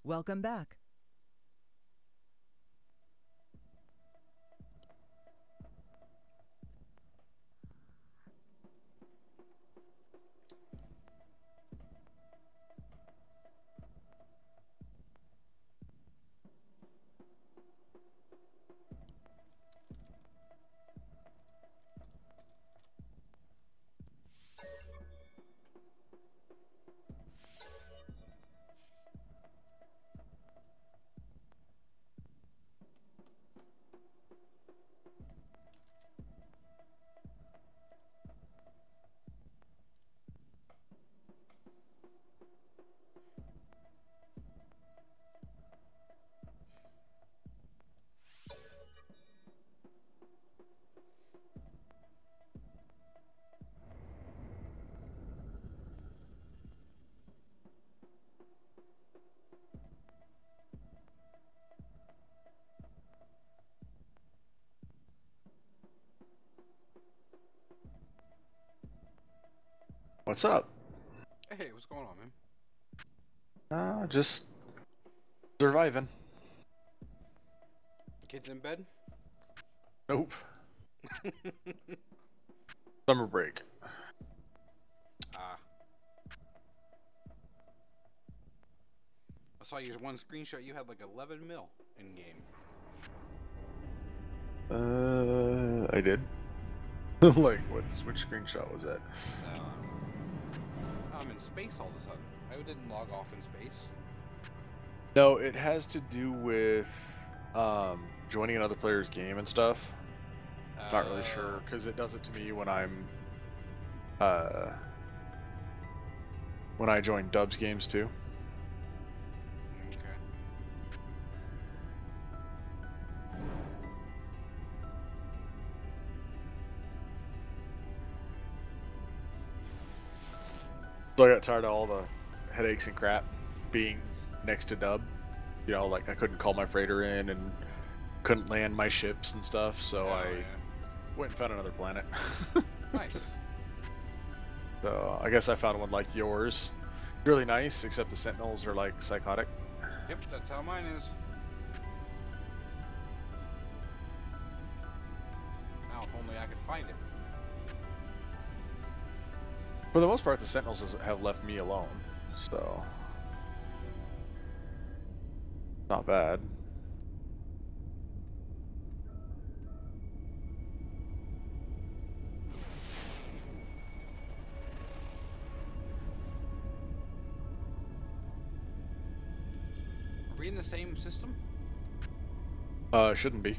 Welcome back. What's up? Hey, what's going on, man? Just surviving. Kids in bed? Nope. Summer break. Ah. I saw your one screenshot. You had like 11 mil in game. I did. Like, which screenshot was that? I'm in space all of a sudden. I didn't log off in space. No, it has to do with joining another player's game and stuff. Not really sure, because it does it to me when when I join Dub's games too. Okay. So I got tired of all the headaches and crap being next to Dub. You know, like I couldn't call my freighter in and couldn't land my ships and stuff, so I went and found another planet. Nice. So I guess I found one like yours. Really nice, except the Sentinels are like psychotic. Yep, that's how mine is. Now, if only I could find it. For the most part, the Sentinels have left me alone, so not bad. Are we in the same system? Shouldn't be.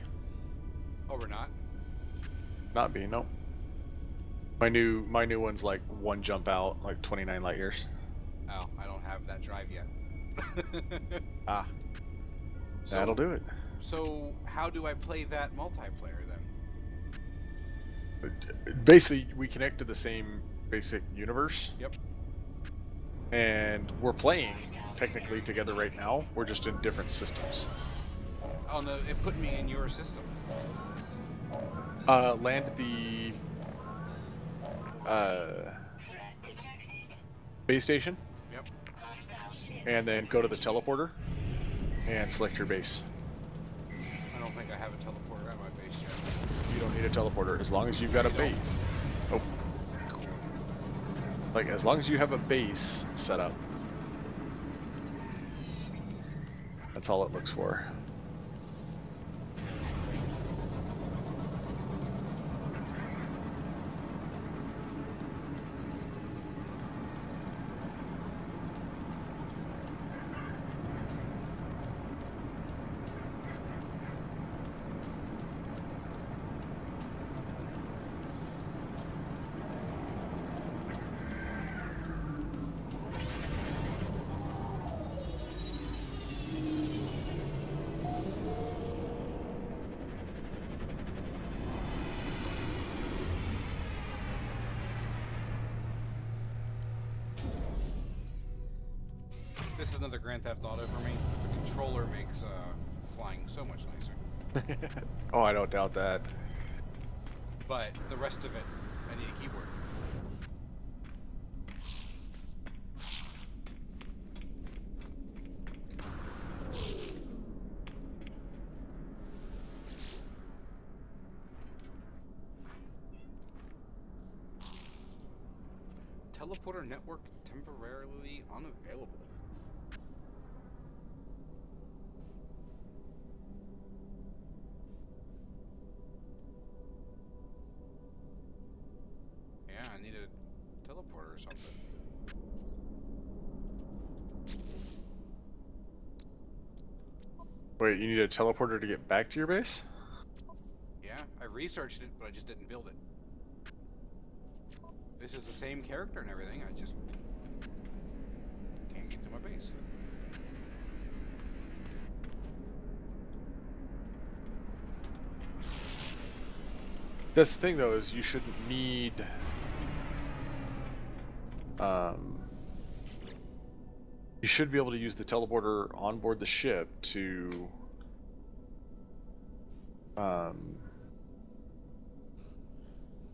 Oh, we're not? Not be, no. My new one's like one jump out, like 29 light years. Oh, I don't have that drive yet. Ah. That'll do it. So, how do I play that multiplayer then? Basically, we connect to the same basic universe. Yep. And we're playing technically together right now. We're just in different systems. Oh no, it put me in your system. Land at the base station. Yep. And then go to the teleporter and select your base. I don't think I have a teleporter at my base yet. You don't need a teleporter as long as you've got a base. Oh. Cool. Like, as long as you have a base set up. That's all it looks for. This is another Grand Theft Auto for me. The controller makes flying so much nicer. Oh, I don't doubt that. But the rest of it, I need a keyboard. Teleporter network temporarily unavailable. Yeah, I need a teleporter or something. Wait, you need a teleporter to get back to your base? Yeah, I researched it, but I just didn't build it. This is the same character and everything, I just can't get to my base. That's the thing, though, is you shouldn't need... You should be able to use the teleporter on board the ship to...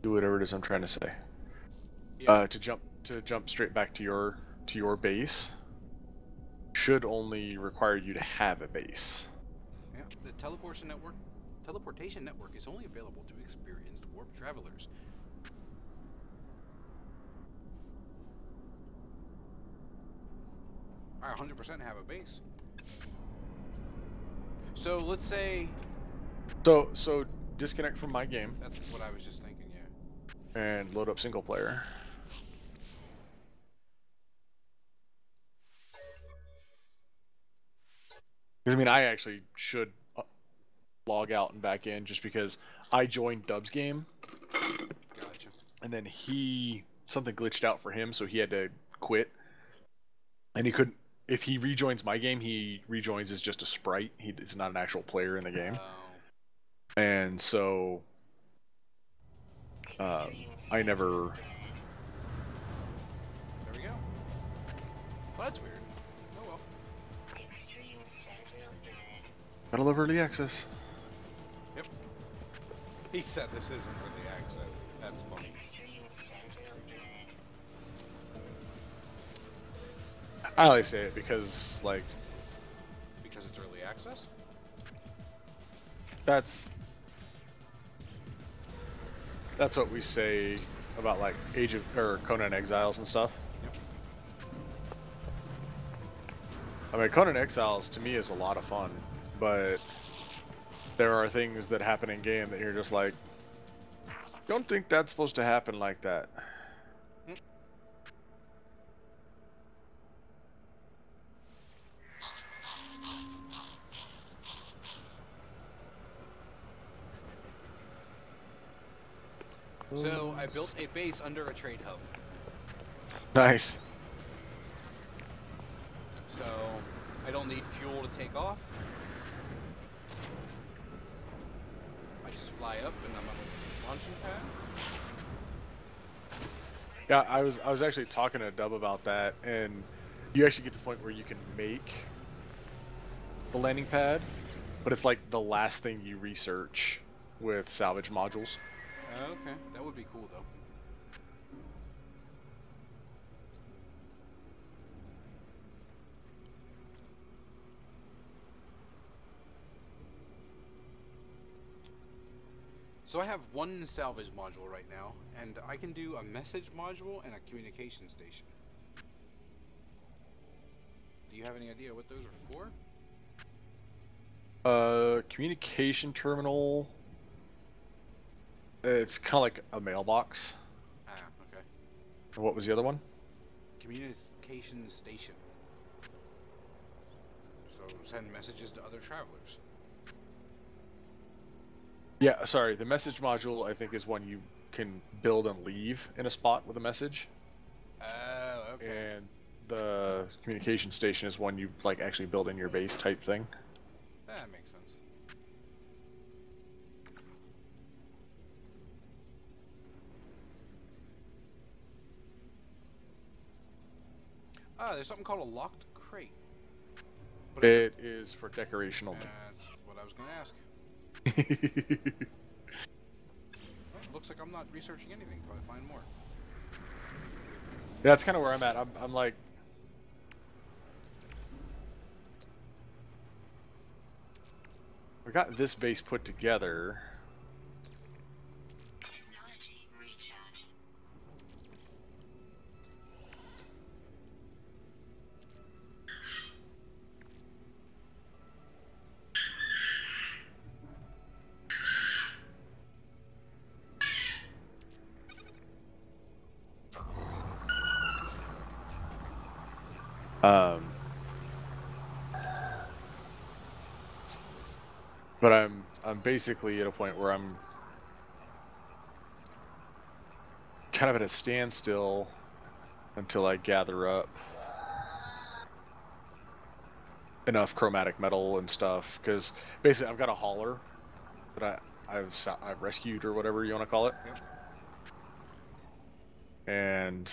do whatever it is I'm trying to say. Yeah. To jump straight back to your base should only require you to have a base. Yeah, the teleportation network is only available to experienced warp travelers. I 100% have a base. So let's say... So disconnect from my game. That's what I was just thinking, yeah. And load up single player. Because I mean, I actually should log out and back in just because I joined Dub's game. Gotcha. And then something glitched out for him, so he had to quit. And he couldn't, if he rejoins my game, he rejoins as just a sprite. He's not an actual player in the game. And so, I never... There we go. Well, that's weird. Oh well. Gotta love early access. Yep. He said this isn't early access. That's funny. I only say it because, like... Because it's early access? That's what we say about, like, Conan Exiles and stuff. Yep. I mean, Conan Exiles to me is a lot of fun, but there are things that happen in game that you're just like, don't think that's supposed to happen like that. So I built a base under a trade hub. Nice. So I don't need fuel to take off. I just fly up and I'm on a launching pad. Yeah, I was actually talking to Dub about that, and you actually get to the point where you can make the landing pad, but it's like the last thing you research with salvage modules. Okay, that would be cool though. So I have one salvage module right now, and I can do a message module and a communication station. Do you have any idea what those are for? Communication terminal. It's kind of like a mailbox. Ah, okay. And what was the other one? Communication station. So send messages to other travelers. Yeah, sorry. The message module, I think, is one you can build and leave in a spot with a message. Oh, okay. And the communication station is one you like actually build in your base type thing. That makes sense. Ah, there's something called a locked crate. But It is for decoration only. That's what I was going to ask. Well, looks like I'm not researching anything until I find more. Yeah, that's kind of where I'm at. I'm like, we got this base put together. Um, but I'm basically at a point where I'm kind of at a standstill until I gather up enough chromatic metal and stuff, because basically I've got a hauler that I've rescued, or whatever you want to call it. Yep. And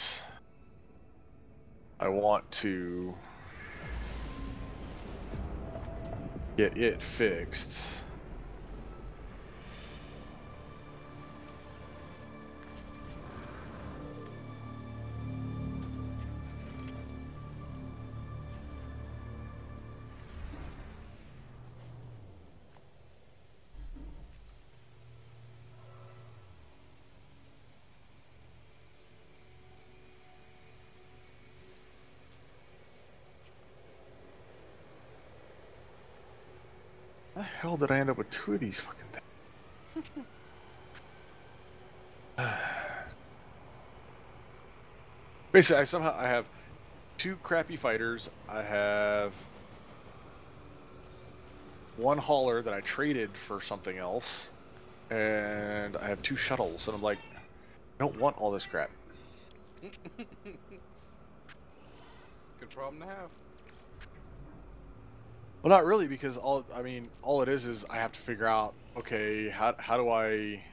I want to get it fixed. How the hell did I end up with 2 of these fucking things? Basically, I have 2 crappy fighters. I have 1 hauler that I traded for something else, and I have 2 shuttles. And I'm like, I don't want all this crap. Good problem to have. Well, not really, because all it is I have to figure out, okay, how do I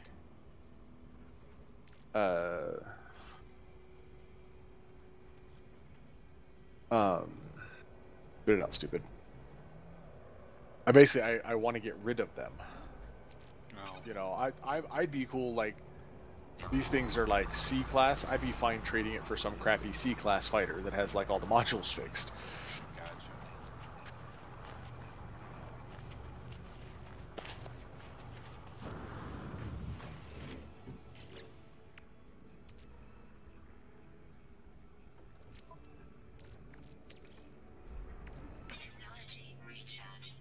spit it out, stupid. I want to get rid of them. No. You know, I'd be cool, like, these things are like C class. I'd be fine trading it for some crappy C class fighter that has like all the modules fixed. Gotcha. Technology recharge.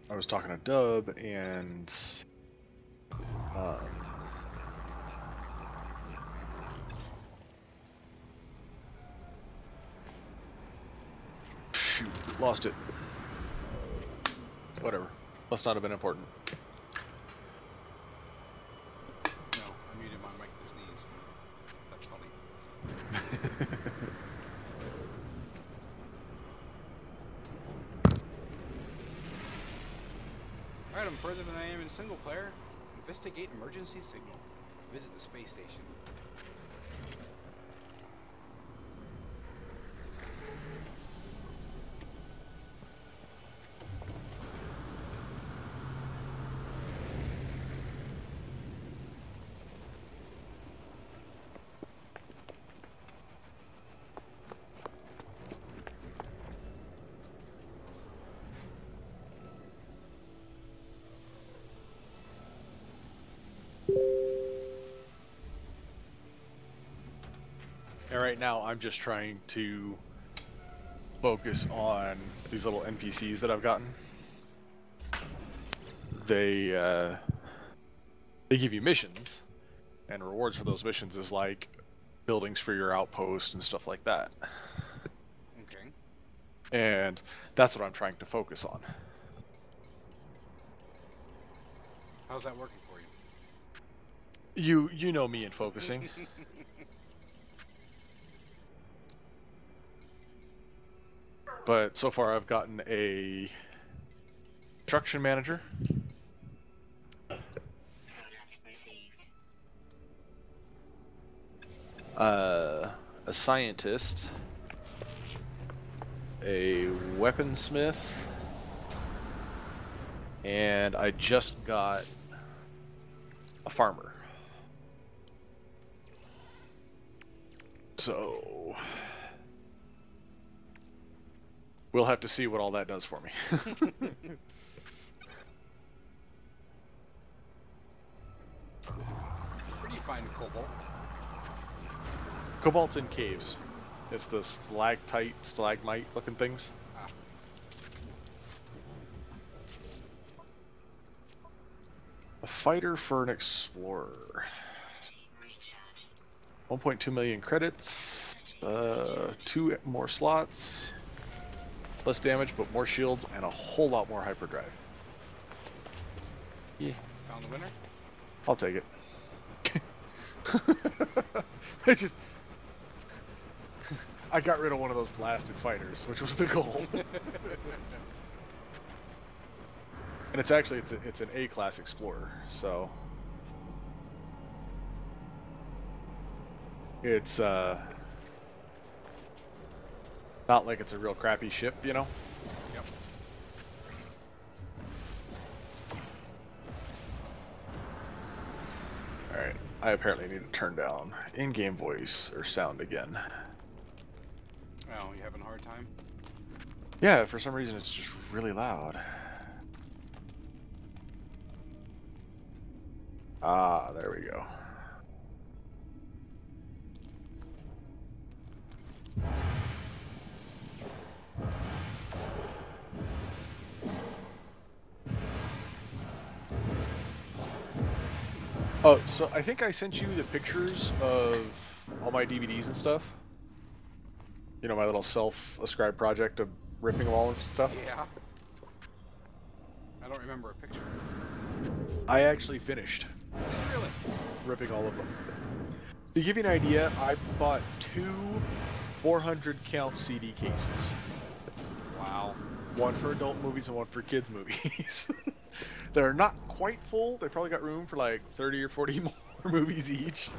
I was talking to Dub, and shoot, lost it. Whatever. Must not have been important. No, I muted my mic to sneeze. That's funny. Alright, I'm further than I am in single player. Investigate emergency signal. Visit the space station. And right now, I'm just trying to focus on these little NPCs that I've gotten. They give you missions, and rewards for those missions is like buildings for your outpost and stuff like that. Okay. And that's what I'm trying to focus on. How's that working for you? You know me in focusing. But so far I've gotten a construction manager, a scientist, a weaponsmith, And I just got a farmer. So we'll have to see what all that does for me. Where do you find cobalt? Cobalt's in caves. It's the stalactite, stalagmite looking things. Ah. A fighter for an explorer. 1.2 million credits. 2 more slots. Less damage, but more shields and a whole lot more hyperdrive. Yeah. Found the winner? I'll take it. I got rid of one of those blasted fighters, which was the goal. And it's actually it's an A-class explorer, so it's not like it's a real crappy ship, you know. Yep. All right, I apparently need to turn down in-game voice or sound again. Oh, you having a hard time? Yeah, for some reason it's just really loud. Ah, there we go. Oh, so I think I sent you the pictures of all my DVDs and stuff. You know, my little self-ascribed project of ripping them all and stuff. Yeah. I don't remember a picture. I actually finished Really? ripping all of them. To give you an idea, I bought 2 400 count CD cases. Wow. One for adult movies and one for kids movies. They're not quite full. They probably got room for like 30 or 40 more movies each.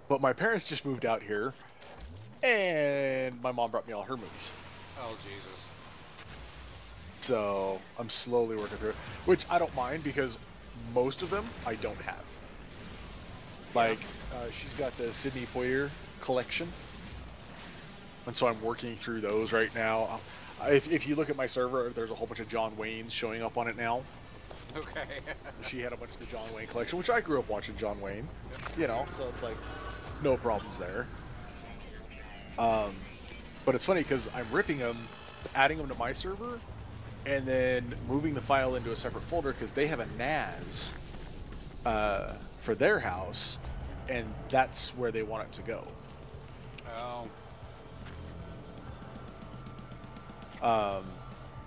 But my parents just moved out here, and my mom brought me all her movies. Oh, Jesus. So I'm slowly working through it, which I don't mind because most of them I don't have. Like, she's got the Sidney Poitier collection, and so I'm working through those right now. If you look at my server, there's a whole bunch of John Waynes showing up on it now. Okay. She had a bunch of the John Wayne collection, which I grew up watching John Wayne. Yep. You know, so it's like no problems there. But it's funny because I'm ripping them, adding them to my server, and then moving the file into a separate folder because they have a NAS for their house, and that's where they want it to go. Oh.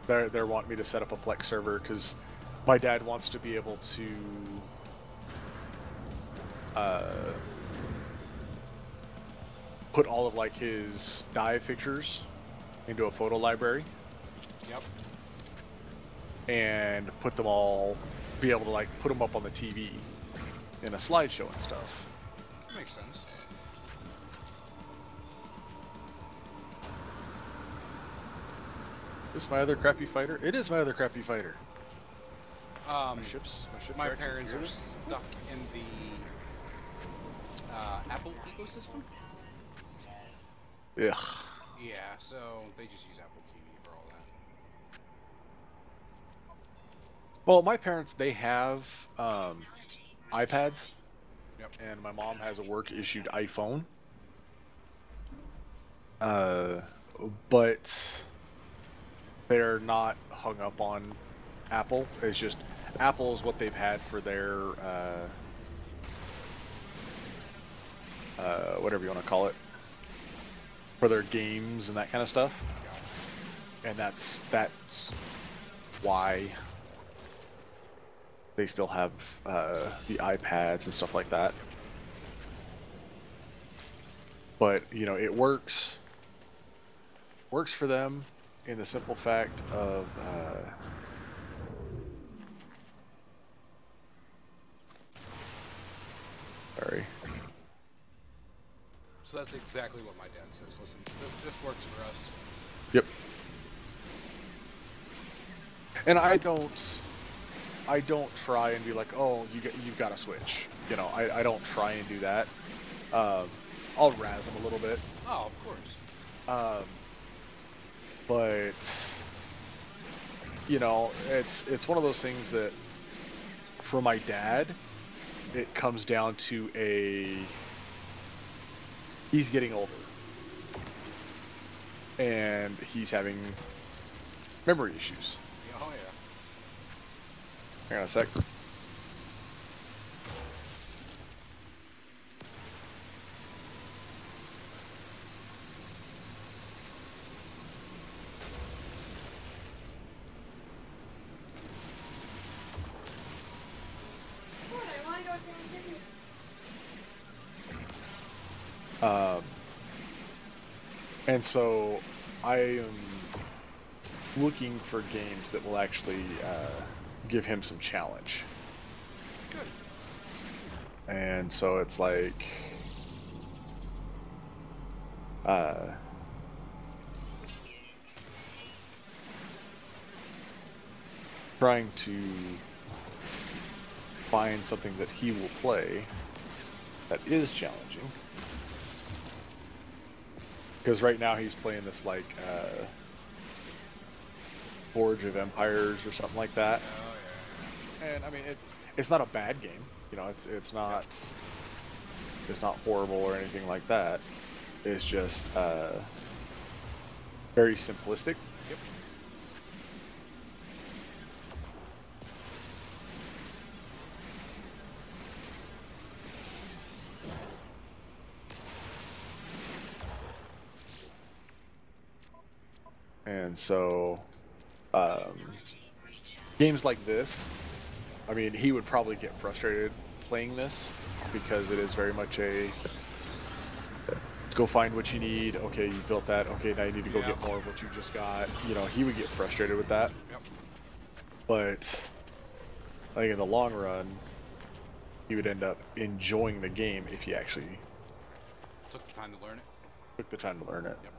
They're wanting me to set up a Plex server because my dad wants to be able to put all of like his dive pictures into a photo library. Yep. And put them all, be able to like put them up on the TV in a slideshow and stuff. That makes sense. Is this my other crappy fighter? It is my other crappy fighter. My ships my are actually parents are good. stuck in the Apple ecosystem. Ugh. Yeah, so they just use Apple TV for all that. Well, my parents, they have iPads. Yep. And my mom has a work issued iPhone. But they're not hung up on Apple. It's just Apple is what they've had for their whatever you want to call it, for their games and that kind of stuff. And that's why they still have the iPads and stuff like that. But you know, it works for them in the simple fact of sorry. So that's exactly what my dad says. Listen, this works for us. Yep. And I don't try and be like, oh, you've got to switch. You know, I don't try and do that. I'll razz them a little bit. Oh, of course. But you know, it's one of those things that for my dad, it comes down to he's getting older and he's having memory issues. Oh yeah. Hang on a sec. And so I am looking for games that will actually give him some challenge. Good. And so it's like trying to find something that he will play that is challenging. Because right now he's playing this like Forge of Empires or something like that. Oh yeah. And I mean it's not a bad game, you know, it's not horrible or anything like that. It's just very simplistic. Yep. And so games like this, I mean, he would probably get frustrated playing this because it is very much a go find what you need. Okay, you built that. Okay, now you need to go get more of what you just got. You know, he would get frustrated with that. Yep. But I think in the long run, he would end up enjoying the game if he actually Took the time to learn it. took the time to learn it. Yep.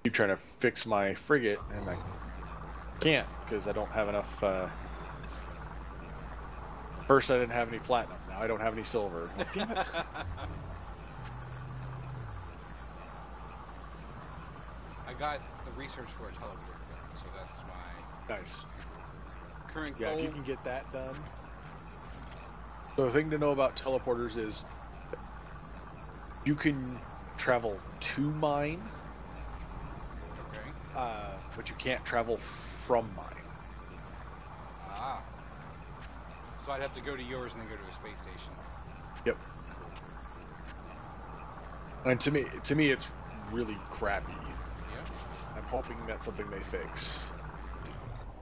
Keep trying to fix my frigate, and I can't because I don't have enough. First, I didn't have any platinum. Now I don't have any silver. Like, damn it! I got the research for a teleporter done, so that's my Nice. current Yeah, goal. if you can get that done. So the thing to know about teleporters is you can travel to mine, Okay. but you can't travel from mine. Ah. So I'd have to go to yours and then go to a space station. Yep. And to me, it's really crappy. Yeah. I'm hoping that's something they fix.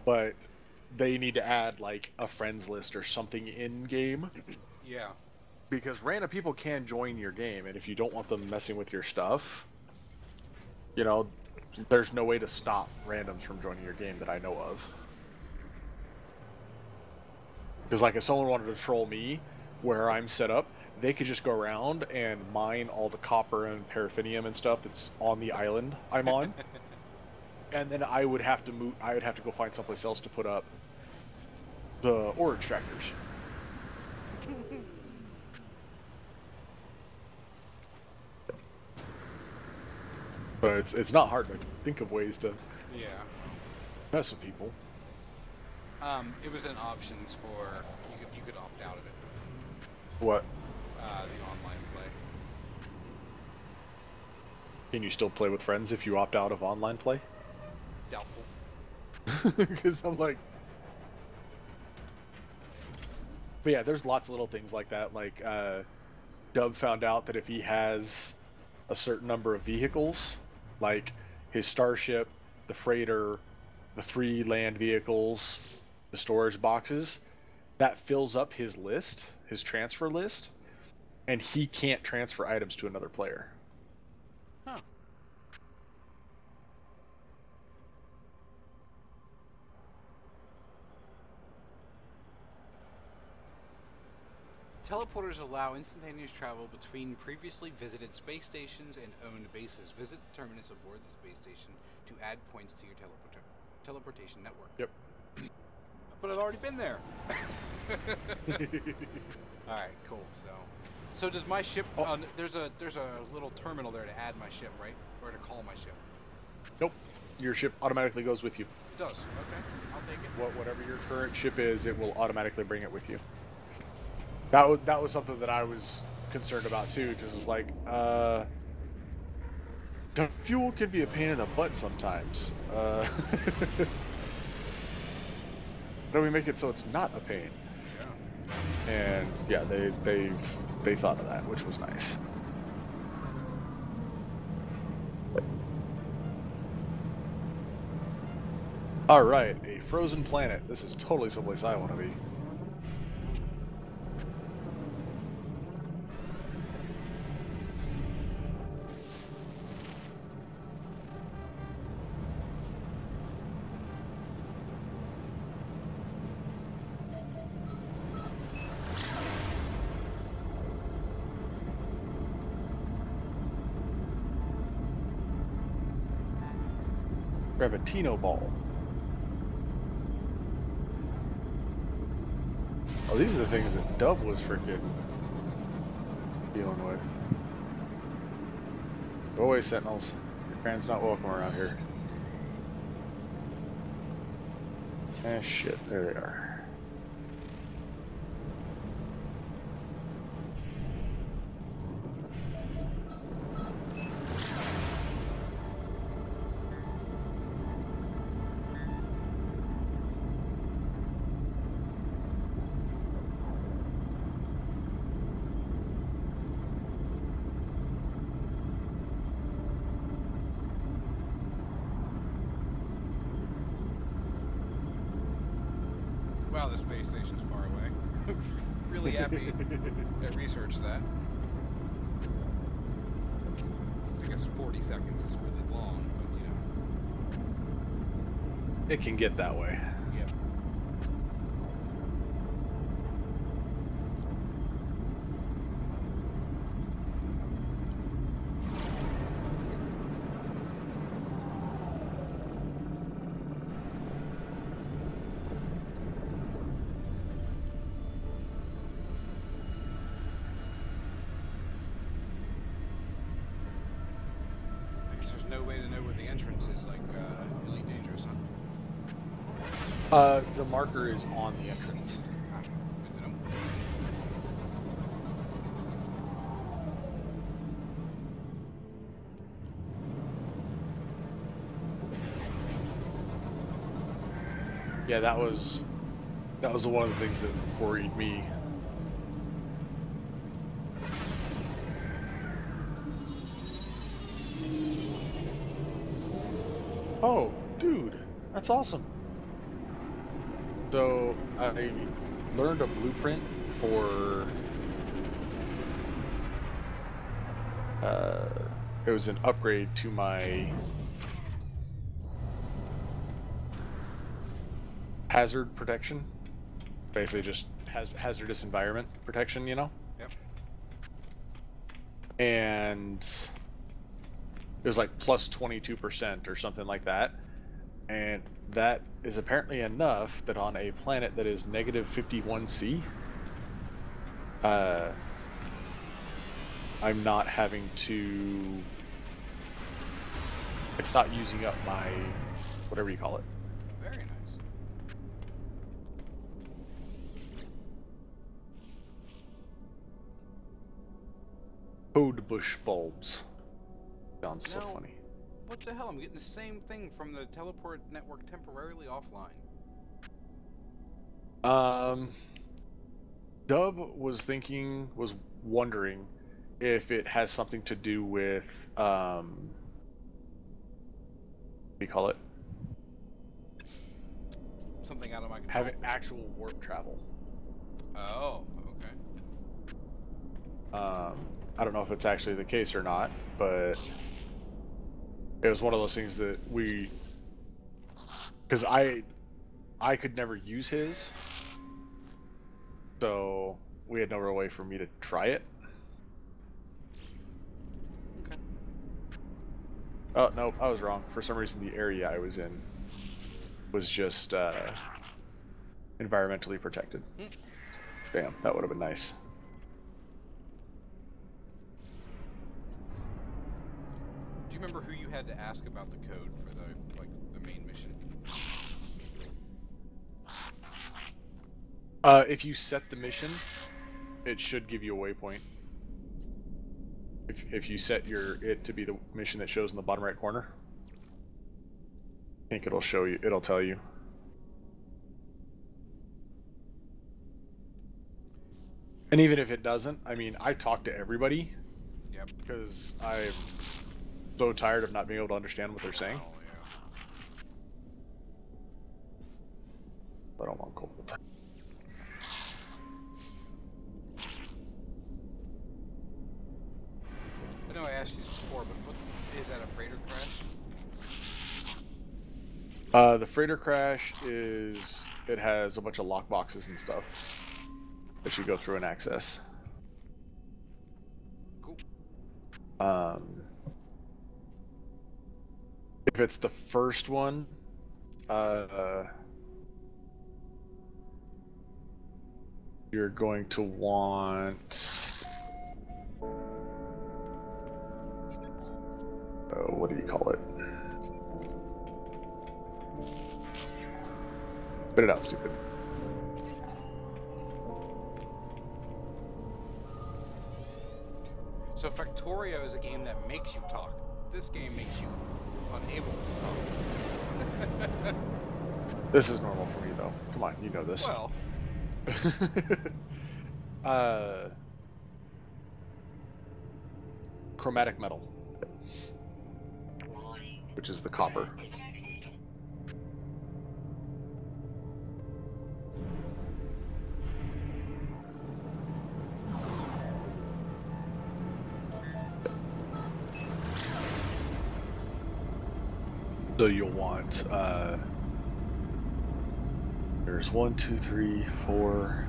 But they need to add like a friends list or something in game, Yeah. because random people can join your game, and if you don't want them messing with your stuff, you know, there's no way to stop randoms from joining your game that I know of. Because like if someone wanted to troll me where I'm set up, they could just go around and mine all the copper and paraffinium and stuff that's on the island I'm on. And then I would have to move. I would have to go find someplace else to put up the ore extractors. But it's not hard to think of ways to Yeah. mess with people. It was in options for you could opt out of it. What? The online play. Can you still play with friends if you opt out of online play? Doubtful. Because I'm like, but yeah, there's lots of little things like that. Like Dub found out that if he has a certain number of vehicles, like his starship, the freighter, the 3 land vehicles, the storage boxes, that fills up his list, his transfer list, and he can't transfer items to another player. Huh. Teleporters allow instantaneous travel between previously visited space stations and owned bases. Visit the terminus aboard the space station to add points to your teleportation network. Yep. But I've already been there. All right, cool. So does my ship? There's a little terminal there to add my ship, right? Or to call my ship. Nope. Your ship automatically goes with you. It does. Okay, I'll take it. Whatever your current ship is, it will automatically bring it with you. That was something that I was concerned about too, because it's like, the fuel can be a pain in the butt sometimes. How do we make it so it's not a pain? Yeah. And yeah, they thought of that, which was nice. All right, a frozen planet. This is totally someplace I want to be. Gravitino ball. Oh, these are the things that Dub was freaking dealing with. Go away, Sentinels. Your friend's not welcome around here. Ah, shit. There they are. Wow, the space station's far away. Really happy I researched that. I guess 40 seconds is really long, but you know. It can get that way. Yep. No way to know where the entrance is, like, really dangerous, huh? The marker is on the entrance. Ah, good to know. Yeah, that was one of the things that worried me. Oh, dude, that's awesome. So I learned a blueprint for it was an upgrade to my hazard protection. Basically just hazardous environment protection, you know? Yep. And it was like plus 22% or something like that. And that is apparently enough that on a planet that is negative 51C, I'm not having to, it's not using up my, whatever you call it. Very nice. Code bush bulbs. Sounds so Now, funny. what the hell? I'm getting the same thing from the teleport network temporarily offline. Dub was wondering if it has something to do with, what do you call it? something out of my control. Having actual warp travel. Oh, okay. I don't know if it's actually the case or not, but it was one of those things that because I could never use his, so we had no real way for me to try it. Okay. Oh no, I was wrong. For some reason, the area I was in was just environmentally protected. Damn, that would have been nice. Do you remember who you had to ask about the code for the main mission? If you set the mission, it should give you a waypoint. If you set it to be the mission that shows in the bottom right corner, I think it'll show you. It'll tell you. And even if it doesn't, I mean, I talk to everybody. Yep. Because I'm so tired of not being able to understand what they're saying. Oh, yeah. I don't want gold. I know I asked you this before, but what is that, a freighter crash? The freighter crash is, it has a bunch of lockboxes and stuff that you go through and access. Cool. If it's the first one, you're going to want, what do you call it? Spit it out, stupid. So Factorio is a game that makes you talk. This game makes you unable to talk. This is normal for me, though. Come on, you know this. Well, chromatic metal, which is the copper. So you'll want, there's 1, 2, 3, 4,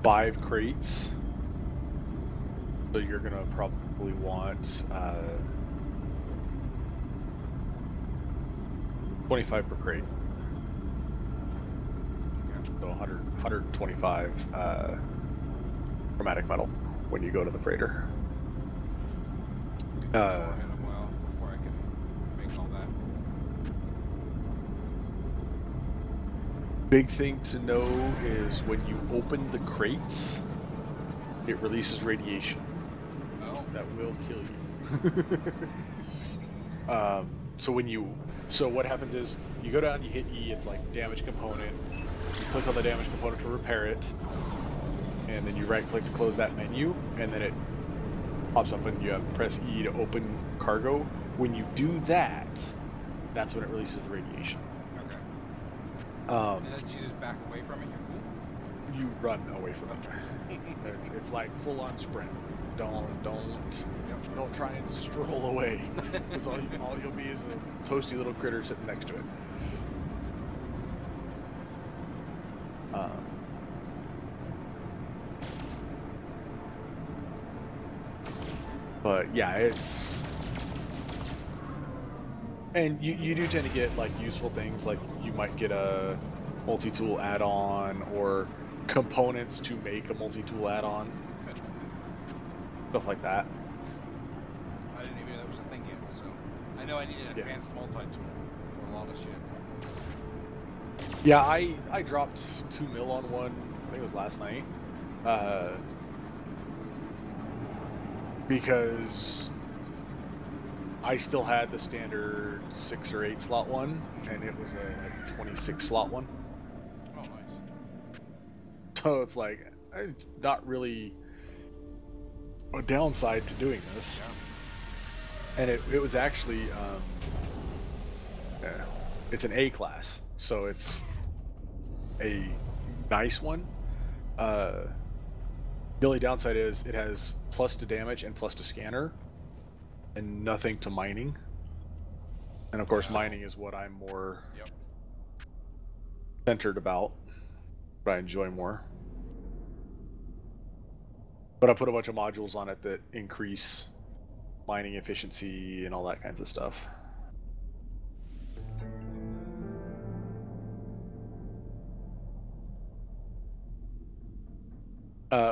5 crates. So you're gonna probably want 25 per crate. So 125 chromatic metal when you go to the freighter. before I can make all that. Big thing to know is when you open the crates, it releases radiation. Oh. That will kill you. So what happens is you go down, you hit E, it's like damage component. You click on the damage component to repair it, and then you right click to close that menu, and then it pops up and you have press E to open cargo. When you do that, that's when it releases the radiation. Okay. Um, And then you just back away from it. you run away from it. It's like full on sprint. Don't try and stroll away, because all you'll be is a toasty little critter sitting next to it. But yeah, it's, and you do tend to get like useful things, like you might get a multi-tool add-on or components to make a multi-tool add-on, stuff like that. I didn't even know that was a thing yet, so I know I need an advanced multi-tool for a lot of shit. Yeah, I dropped 2 mil on one, I think it was last night, because I still had the standard 6 or 8 slot one, and it was a 26 slot one. Oh, nice. So it's like, not really a downside to doing this. Yeah. And it was actually, it's an A class, so it's a nice one. The only downside is it has plus to damage and plus to scanner, and nothing to mining. And of course, mining is what I'm more centered about, what I enjoy more. But I put a bunch of modules on it that increase mining efficiency and all that kinds of stuff.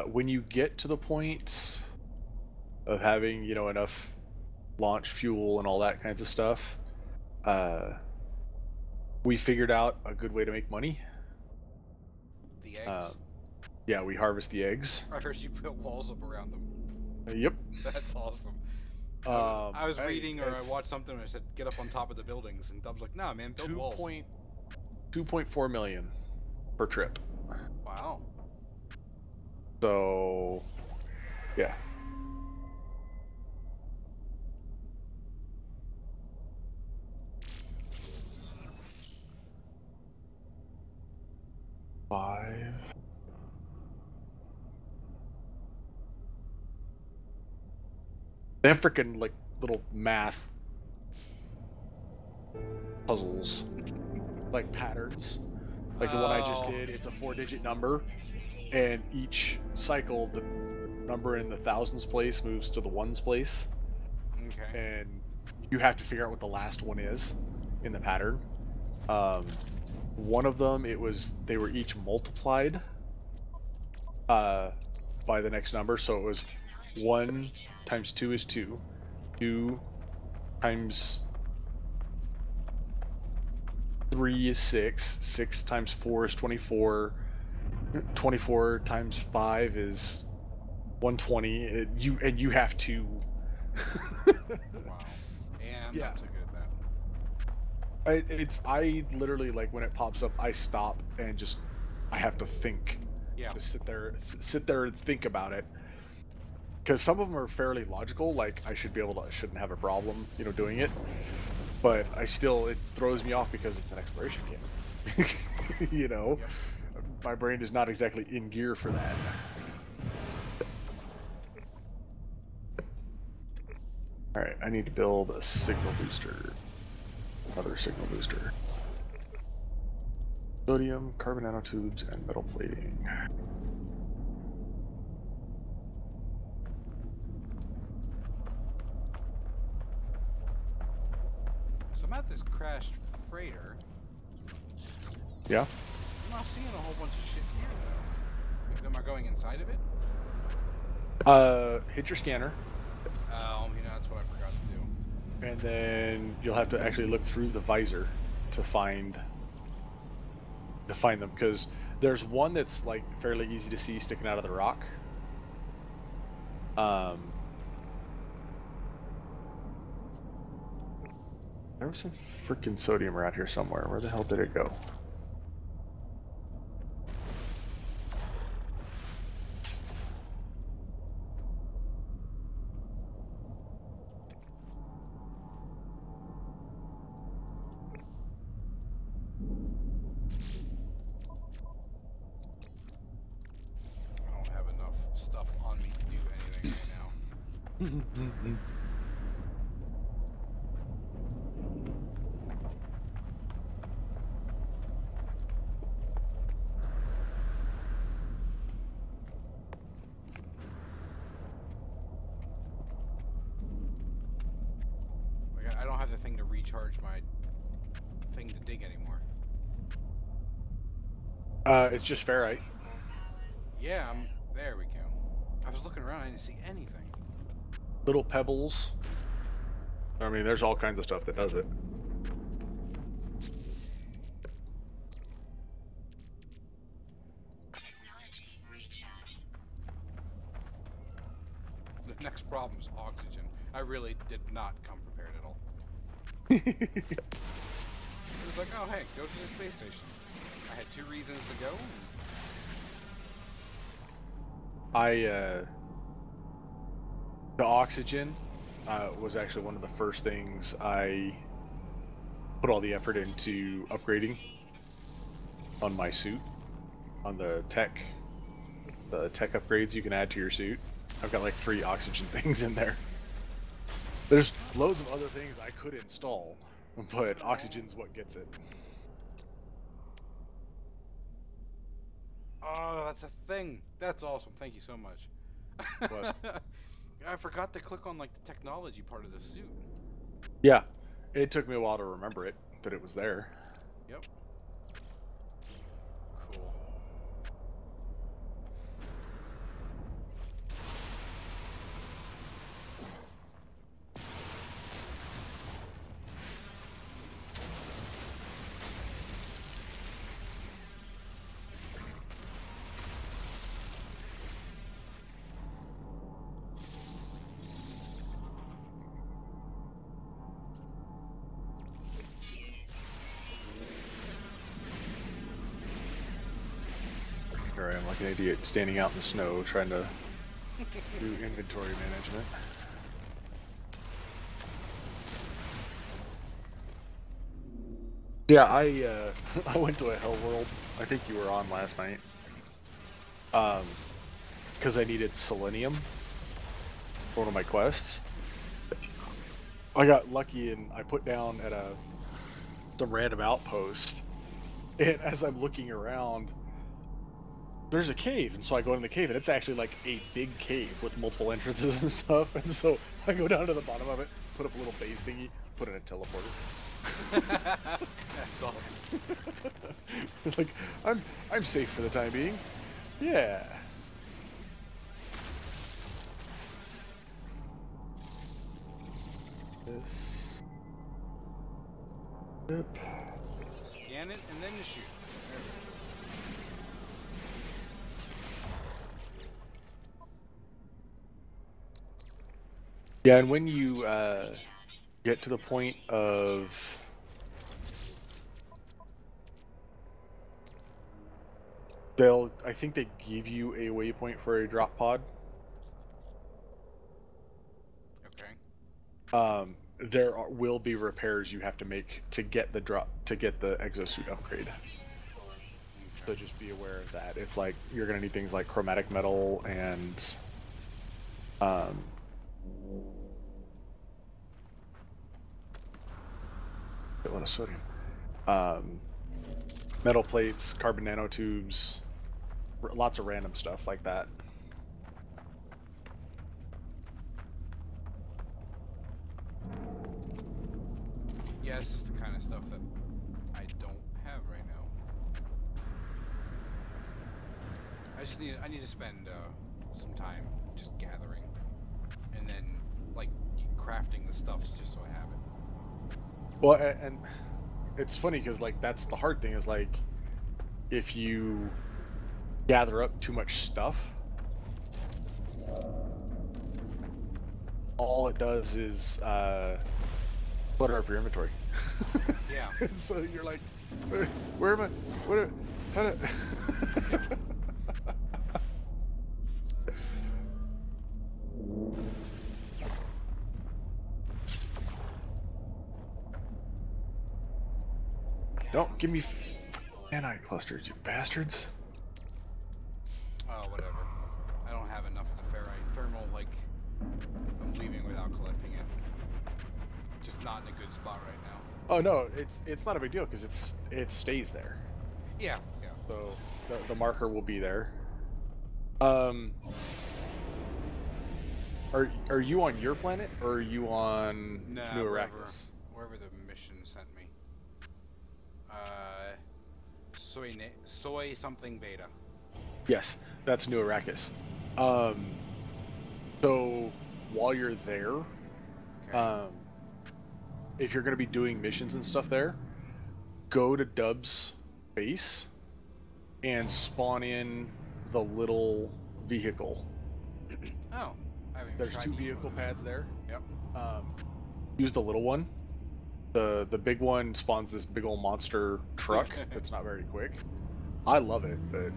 When you get to the point of having, you know, enough launch fuel and all that kinds of stuff, we figured out a good way to make money. The eggs? Yeah, we harvest the eggs. I heard you put walls up around them. Yep. That's awesome. I was reading or I watched something and I said, get up on top of the buildings. And Dub's like, nah, man, build walls. 2.4 million per trip. Wow. So, yeah. Five. They have freaking like little math puzzles, like patterns. Like the one I just did, it's a 4-digit number, and each cycle the number in the thousands place moves to the ones place. Okay. And you have to figure out what the last one is in the pattern. One of them, they were each multiplied by the next number, so it was 1 times 2 is 2, 2 times 3 is 6, 6 times 4 is 24, 24 times 5 is 120. You have to. Wow. And yeah. Not so good at that. I literally, like, when it pops up, I stop and just I have to think. Yeah. Just sit there and think about it. Because some of them are fairly logical, like I shouldn't have a problem, you know, doing it. But it throws me off because it's an exploration game. You know, my brain is not exactly in gear for that. All right, I need to build a signal booster, another signal booster. Sodium, carbon nanotubes, and metal plating. I'm at this crashed freighter. Yeah? I'm not seeing a whole bunch of shit here, though. Am I going inside of it? Hit your scanner. You know, that's what I forgot to do. And then you'll have to actually look through the visor to find them, because there's one that's like fairly easy to see sticking out of the rock. There was some freaking sodium around here somewhere. Where the hell did it go? I don't have enough stuff on me to do anything right now. I don't have the thing to recharge my thing to dig anymore. It's just ferrite. Yeah, there we go. I was looking around, I didn't see anything. Little pebbles. I mean, there's all kinds of stuff that does it. The next problem's oxygen. I really did not come prepared at all. It was like, oh hey, go to the space station. I had 2 reasons to go. The oxygen was actually one of the first things I put all the effort into upgrading on my suit. on the tech upgrades you can add to your suit. I've got like 3 oxygen things in there. There's loads of other things I could install, but oxygen's what gets it. Oh, that's a thing. That's awesome. Thank you so much. What? I forgot to click on like the technology part of the suit. Yeah, it took me a while to remember it, but it was there. Yep. Cool. Here I am like an idiot standing out in the snow trying to do inventory management. Yeah, I went to a Hell World. I think you were on last night. Because I needed selenium for one of my quests. I got lucky and I put down at some random outpost, and as I'm looking around, there's a cave, and so I go in the cave, and it's actually like a big cave with multiple entrances and stuff, and so I go down to the bottom of it, put up a little base thingy, put in a teleporter. That's awesome. It's like, I'm safe for the time being. Yeah. This. Yep. Scan it and then you shoot. Yeah, and when you get to the point of I think they give you a waypoint for a drop pod. Okay. Will be repairs you have to make to get the exosuit upgrade. So just be aware of that. It's like you're gonna need things like chromatic metal and a lot of sodium. Metal plates, carbon nanotubes, lots of random stuff like that. Yeah, it's just the kind of stuff that I don't have right now. I need to spend some time just gathering, and then like crafting the stuff just so I have it. Well, and it's funny because like that's the hard thing is like if you gather up too much stuff, all it does is clutter up your inventory. Yeah. So you're like, where am I? What? How do... Don't give me nani clusters, you bastards. Oh, whatever. I don't have enough of the ferrite. Thermal, like, I'm leaving without collecting it. Just not in a good spot right now. Oh no, it's not a big deal because it stays there. Yeah, yeah. So the marker will be there. Are you on your planet or are you on New Arrakis? Wherever the mission sent me. Soy something beta. Yes, that's New Arrakis. So while you're there, Okay. if you're going to be doing missions and stuff there, go to Dub's base and spawn in the little vehicle. Oh, I haven't even There's tried 2 each vehicle one of those. pads there. Yep. Use the little one. The big one spawns this big old monster truck that's not very quick. I love it, but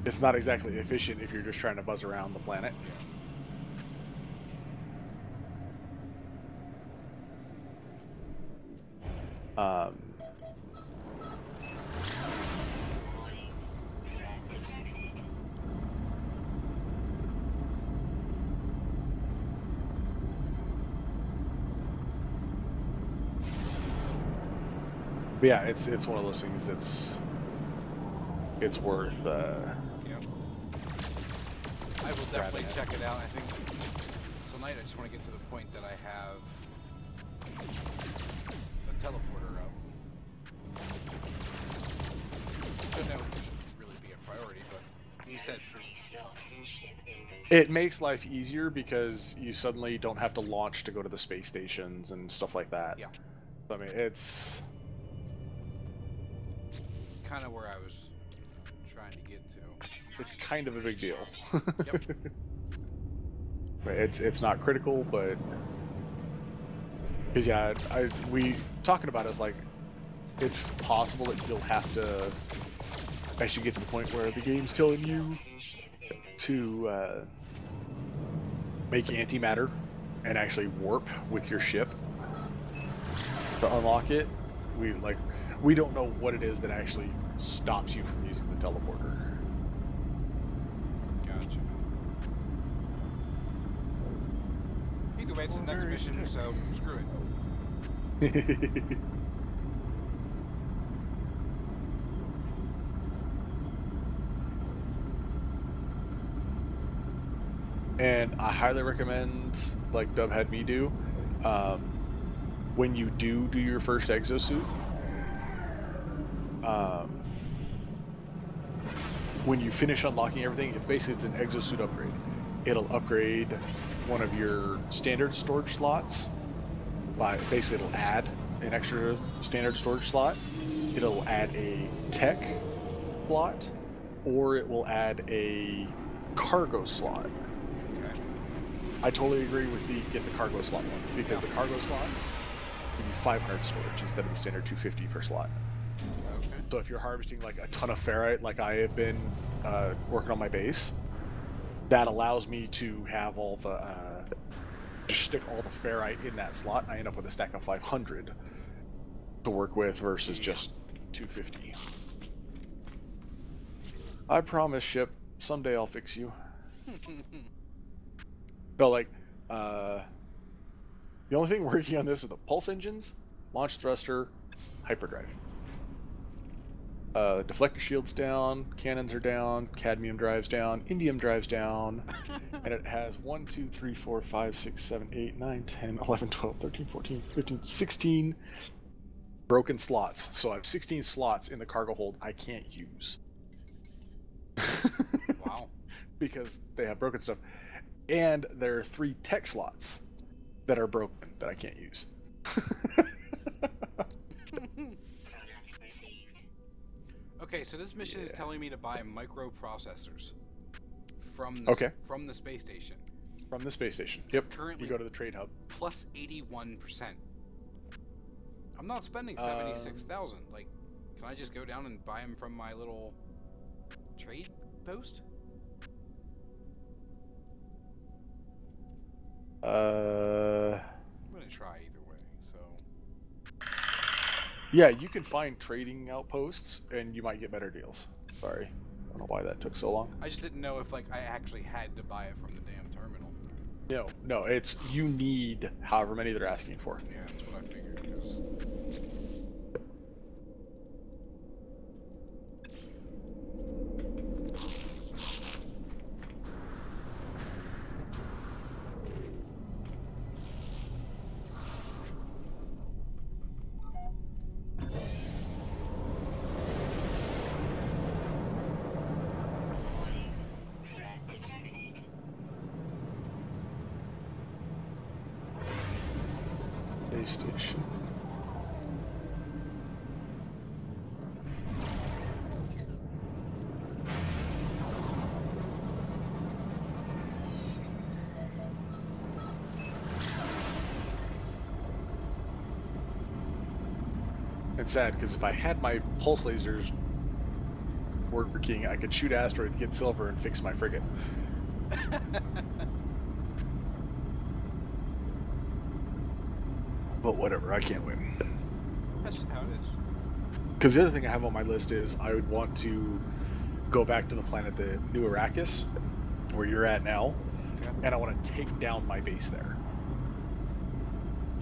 it's not exactly efficient if you're just trying to buzz around the planet. But yeah, it's one of those things that's it's worth. Yeah. I will definitely Grabbing it. check it out. I think tonight I just want to get to the point that I have a teleporter up. Don't know if it should really be a priority, but you said It makes life easier because you suddenly don't have to launch to go to the space stations and stuff like that. Yeah. I mean, it's kind of where I was trying to get to. it's kind of a big deal. Yep. Right, it's not critical, but because yeah, we talking about it is like it's possible that you'll have to actually get to the point where the game's telling you to make antimatter and actually warp with your ship to unlock it. We don't know what it is that actually stops you from using the teleporter. Gotcha. Either way, it's the next mission, so screw it. And I highly recommend, like Dub had me do, when you do your first exosuit, when you finish unlocking everything, it's an exosuit upgrade. It'll upgrade one of your standard storage slots it'll add an extra standard storage slot. It'll add a tech slot, or it will add a cargo slot. Okay. I totally agree with get the cargo slot one, because the cargo slots give you 500 storage instead of the standard 250 per slot. Okay. So if you're harvesting like a ton of ferrite, like I have been working on my base, that allows me to have all the just stick all the ferrite in that slot. I end up with a stack of 500 to work with versus just 250. I promise, ship, someday I'll fix you. No, like, the only thing working on this are the pulse engines, launch thruster, hyperdrive. Deflector shields down, cannons are down, cadmium drives down, indium drives down, and it has 1, 2, 3, 4, 5, 6, 7, 8, 9, 10, 11, 12, 13, 14, 15, 16 broken slots. So I have 16 slots in the cargo hold I can't use. Wow. Because they have broken stuff. And there are 3 tech slots that are broken that I can't use. Okay, so this mission is telling me to buy microprocessors from the space station. From the space station. Yep. Currently, you go to the trade hub. plus 81%. I'm not spending 76,000. Like, can I just go down and buy them from my little trade post? I'm gonna try either way. So. Yeah, you can find trading outposts, and you might get better deals. Sorry, I don't know why that took so long. I just didn't know if like I actually had to buy it from the damn terminal. No, it's you need however many they're asking for. Yeah, that's what I figured. Because... Station. It's sad because if I had my pulse lasers working, I could shoot asteroids, get silver, and fix my frigate. But whatever, I can't win. That's just how it is. Because the other thing I have on my list is I would want to go back to the planet, the New Arrakis, where you're at now, Okay. and I want to take down my base there.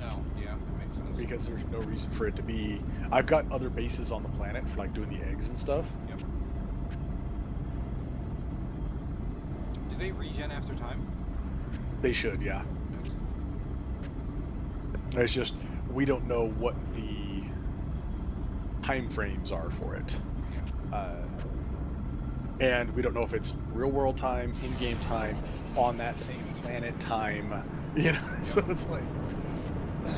Oh, yeah, that makes sense. because there's no reason for it to be. I've got other bases on the planet for like doing the eggs and stuff. Yep. Do they regen after time? They should, yeah. Yes. It's just we don't know what the time frames are for it, and we don't know if it's real world time, in-game time, on that same planet time. You know, so it's like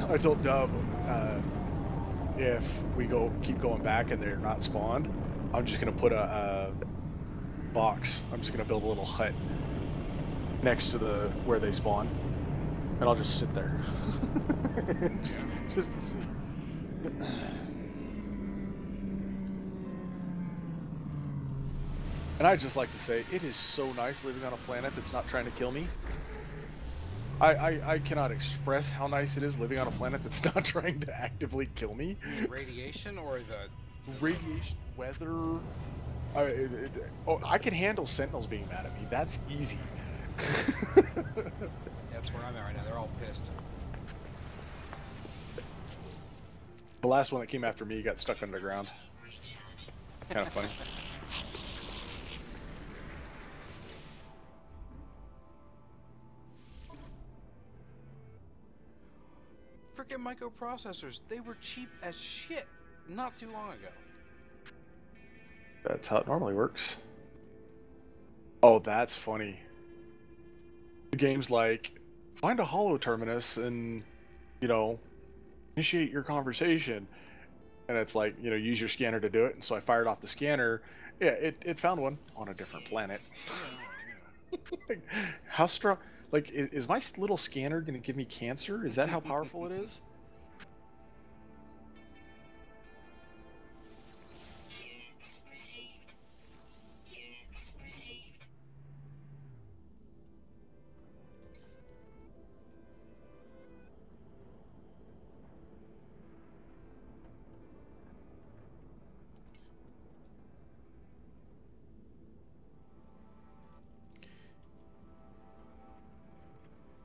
I told Dub, if we keep going back and they're not spawned, I'm just gonna put a box. I'm just gonna build a little hut next to where they spawn, and I'll just sit there just to see. And I'd just like to say, it is so nice living on a planet that's not trying to kill me. I cannot express how nice it is living on a planet that's not trying to actively kill me. The radiation or the Radiation, weather. I can handle Sentinels being mad at me. That's easy. That's where I'm at right now. They're all pissed. The last one that came after me got stuck underground. Kind of funny. Freaking microprocessors. They were cheap as shit not too long ago. That's how it normally works. Oh, that's funny. The game's like, find a holo terminus and, you know, initiate your conversation. And it's like, you know, use your scanner to do it. And so I fired off the scanner. Yeah, it found one on a different planet. Like, how strong? Like, is my little scanner going to give me cancer? Is that how powerful it is?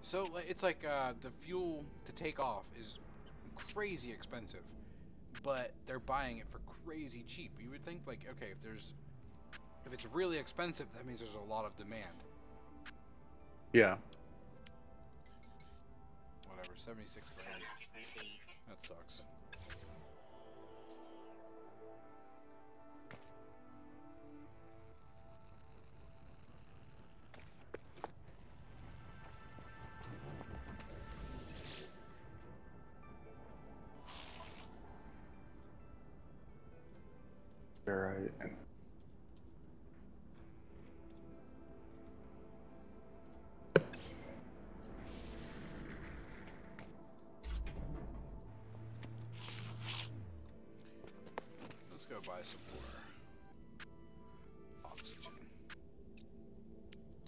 So it's like the fuel to take off is crazy expensive, but they're buying it for crazy cheap. You would think like, okay, if it's really expensive, that means there's a lot of demand. Yeah. Whatever, 76 grand. That sucks. Alright. Let's go buy some more oxygen.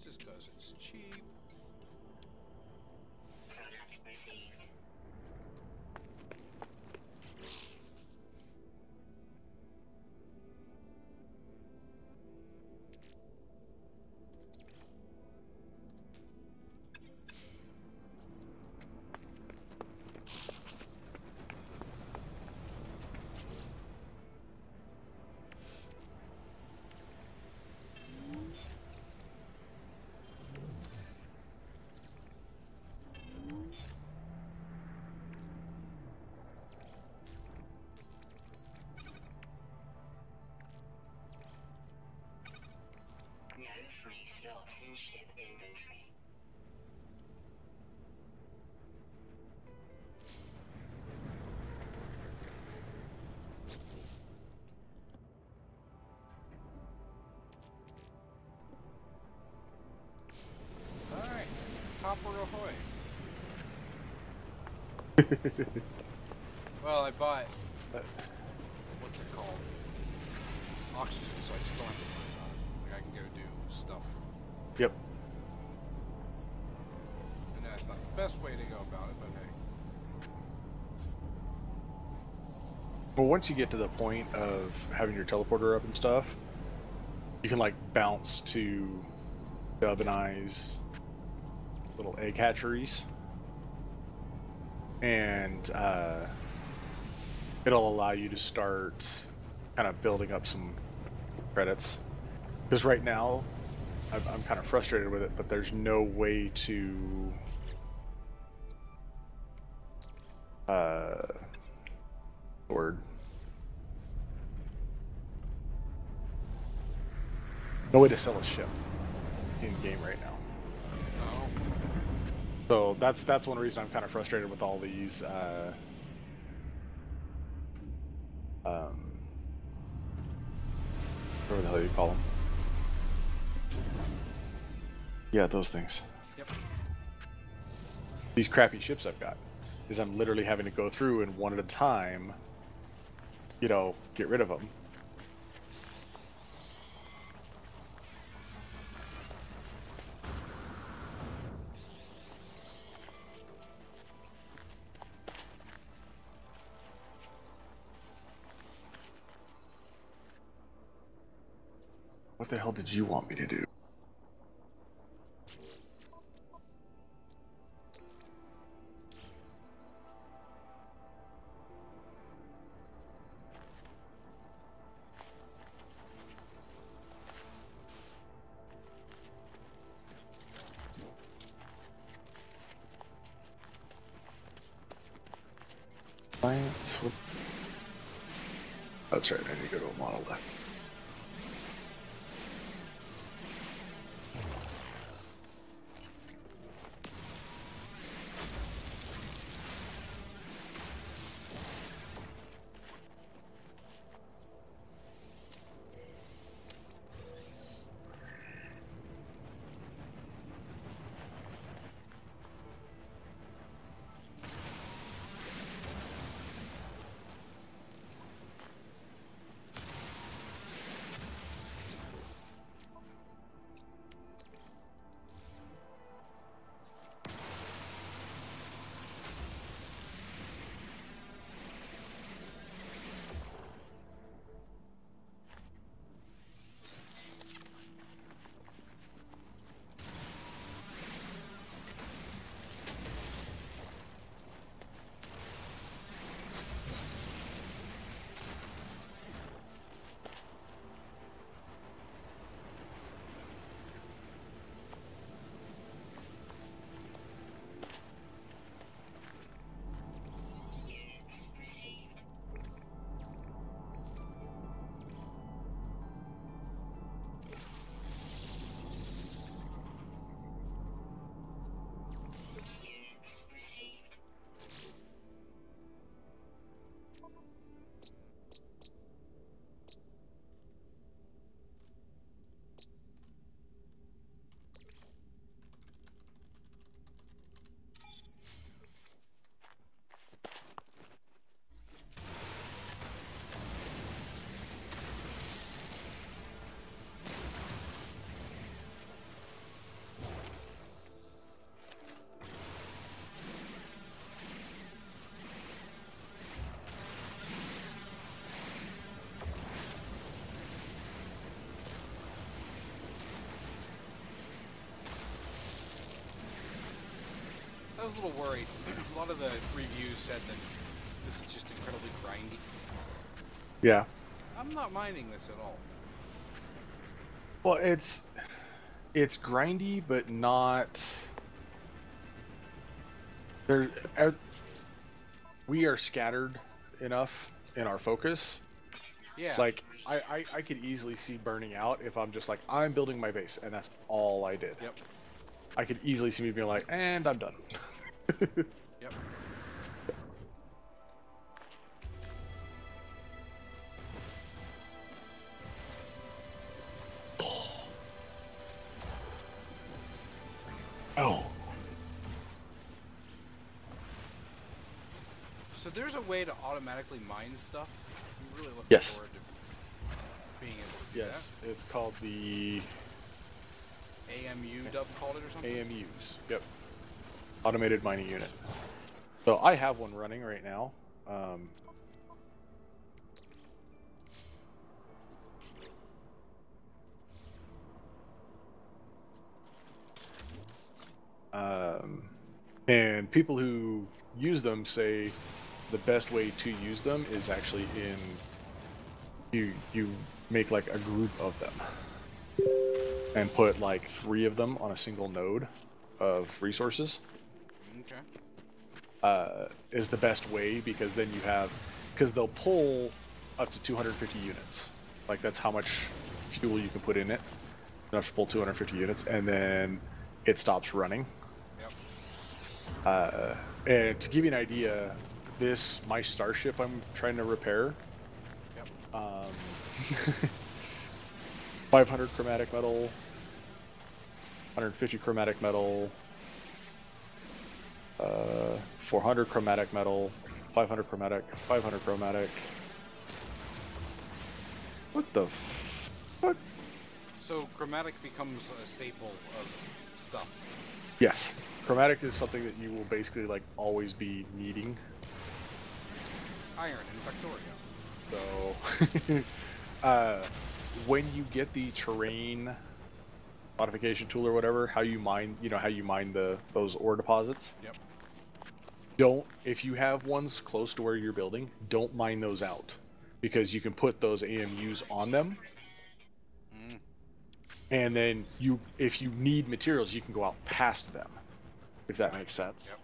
Just because it's cheap. Free slots in ship inventory. Alright, copper ahoy. Well, I bought, what's it called? Oxygen, so I still have to worry about it. Like, I can go do stuff. Yep. And that's not the best way to go about it, but hey. Well, once you get to the point of having your teleporter up and stuff, you can like bounce to Dub and I's little egg hatcheries. and it'll allow you to start kind of building up some credits. Because right now, I'm kind of frustrated with it, but there's no way to word. No way to sell a ship in game right now. Oh. So that's one reason I'm kind of frustrated with all these whatever the hell you call them. Yeah, those things. Yep. These crappy ships I've got is I'm literally having to go through and one at a time, you know, get rid of them. What the hell did you want me to do? Science. That's right, I need to go to a monolith. I was a little worried. A lot of the reviews said that this is just incredibly grindy. Yeah. I'm not minding this at all. Well, it's grindy, but not. We are scattered enough in our focus. Yeah. Like I could easily see burning out if I'm just like I'm building my base and that's all I did. Yep. I could easily see me being like, and I'm done. Yep. Oh. So there's a way to automatically mine stuff. I'm really looking Yes. forward to being able to do Yes, it's called the that. AMU Dub called it or something? AMUs. Yep. Automated mining unit. So I have one running right now. And people who use them, say the best way to use them is actually you make like a group of them and put like 3 of them on a single node of resources. Okay. Is the best way, because then you have, because they'll pull up to 250 units. Like that's how much fuel you can put in it. Enough to pull 250 units, and then it stops running. Yep. And to give you an idea, my starship I'm trying to repair. Yep. 500 chromatic metal, 150 chromatic metal, 400 chromatic metal, 500 chromatic, 500 chromatic. What the fuck? So chromatic becomes a staple of stuff. Yes, chromatic is something that you will basically like always be needing. Iron in Factorio. So, when you get the terrain modification tool or whatever, how you mine, those ore deposits. Yep. If you have ones close to where you're building, don't mine those out, because you can put those AMUs on them. And then if you need materials, you can go out past them, if that makes sense. Yep.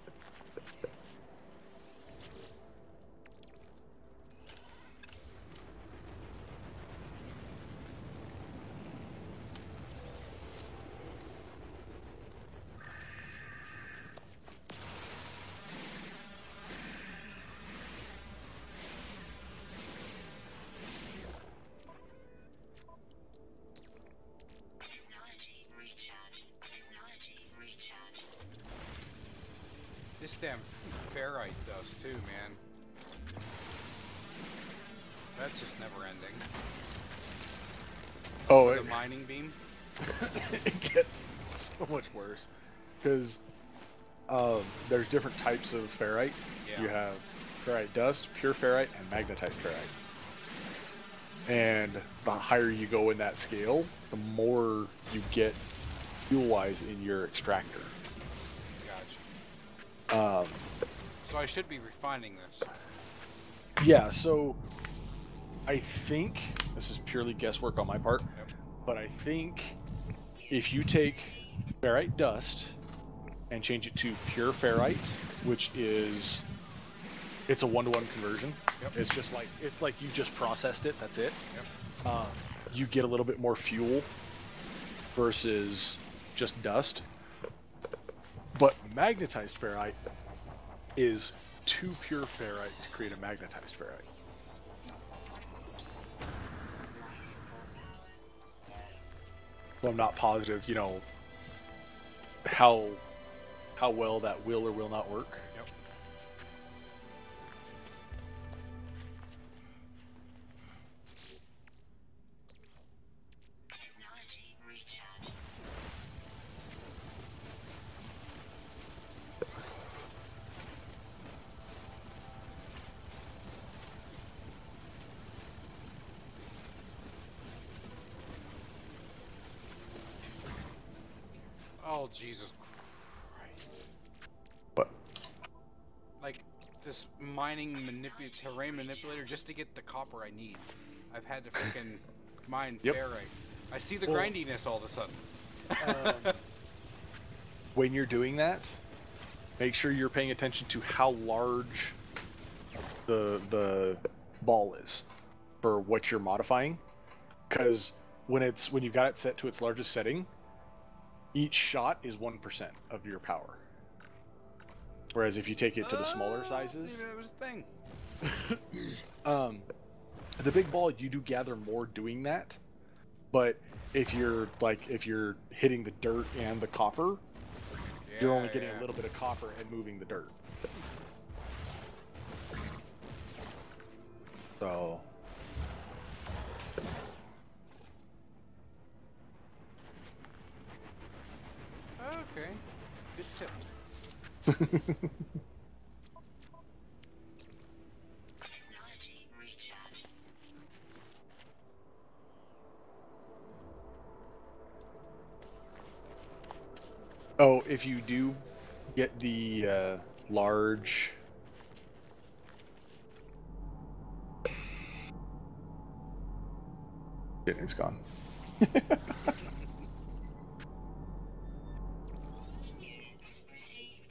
This damn ferrite dust too, man. That's just never ending. Oh, The mining beam. it gets so much worse, because there's different types of ferrite. Yeah. You have ferrite dust, pure ferrite, and magnetized ferrite. And the higher you go in that scale, the more you get fuel-wise in your extractor. Gotcha. So I should be refining this. Yeah, so I think, this is purely guesswork on my part, Yep. but I think if you take ferrite dust and change it to pure ferrite, which is, it's a 1-to-1 conversion. Yep. It's like you just processed it, that's it. Yep. You get a little bit more fuel versus just dust. But magnetized ferrite is too pure ferrite to create a magnetized ferrite. So I'm not positive, how well that will or will not work. Yep. Technology recharge. Oh Jesus Christ! But Like this mining terrain manipulator just to get the copper I need. I've had to freaking mine Yep. ferrite. I see the Well, grindiness all of a sudden. when you're doing that, make sure you're paying attention to how large the ball is for what you're modifying, because when you've got it set to its largest setting, each shot is 1% of your power. Whereas if you take it to the smaller sizes, It was a thing. the big ball, you do gather more doing that. But if you're hitting the dirt and the copper, you're only getting a little bit of copper and moving the dirt. So Okay. Good tip. Technology recharge. Oh, if you do get the large It's gone. Units received.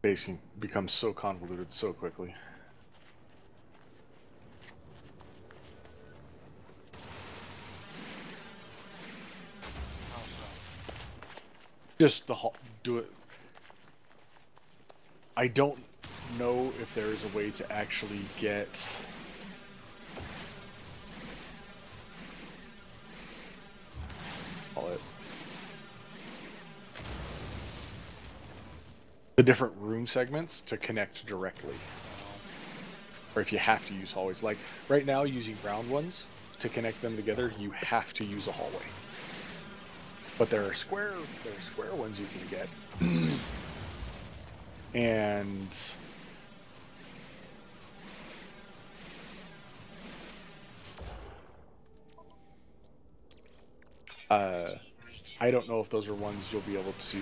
Basically becomes so convoluted so quickly. How so? Just do it. I don't know if there is a way to actually get call it the different room segments to connect directly, or if you have to use hallways. Like right now, using round ones to connect them together, you have to use a hallway. But there are square ones you can get, and I don't know if those are ones you'll be able to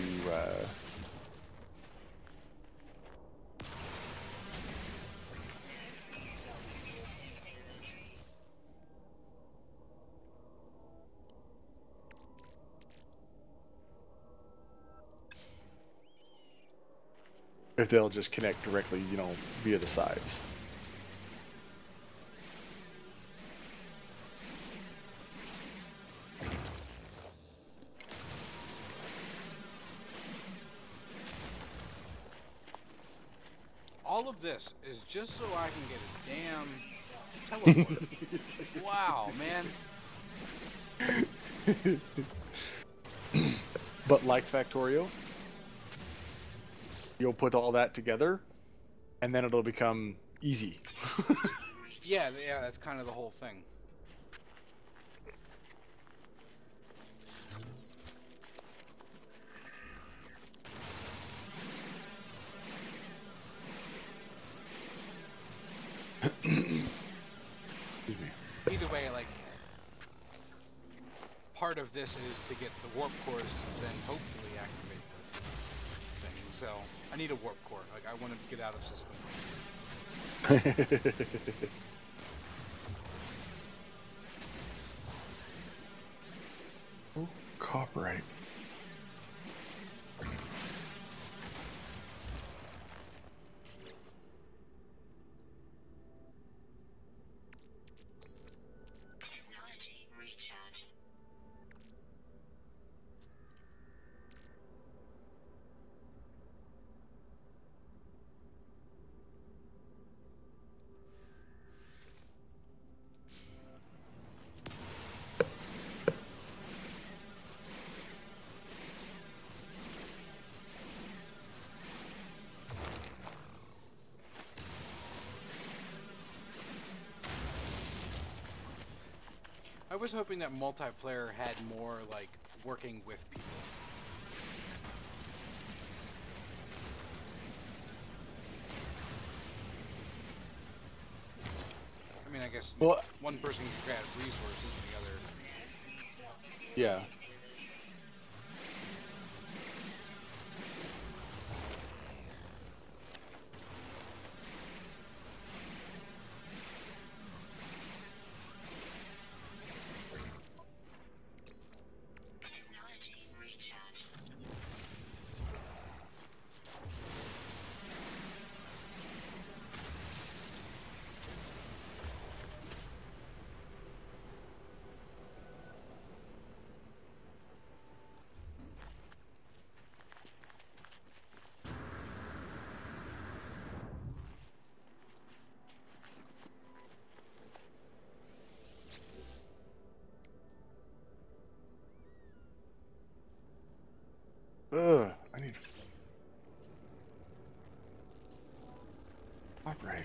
if they'll just connect directly, you know, via the sides. All of this is just so I can get a damn teleport. Wow, man. But like Factorio, you'll put all that together, and then it'll become easy. Yeah, that's kind of the whole thing. Excuse me. Either way, like, part of this is to get the warp cores, then hopefully activate the thing. So I need a warp core. Like, I want to get out of system. Oh, copyright. Technology recharge. I was hoping that multiplayer had more, like, working with people. I mean, I guess Well, one person can grab resources and the other... yeah. Technology recharge. Right.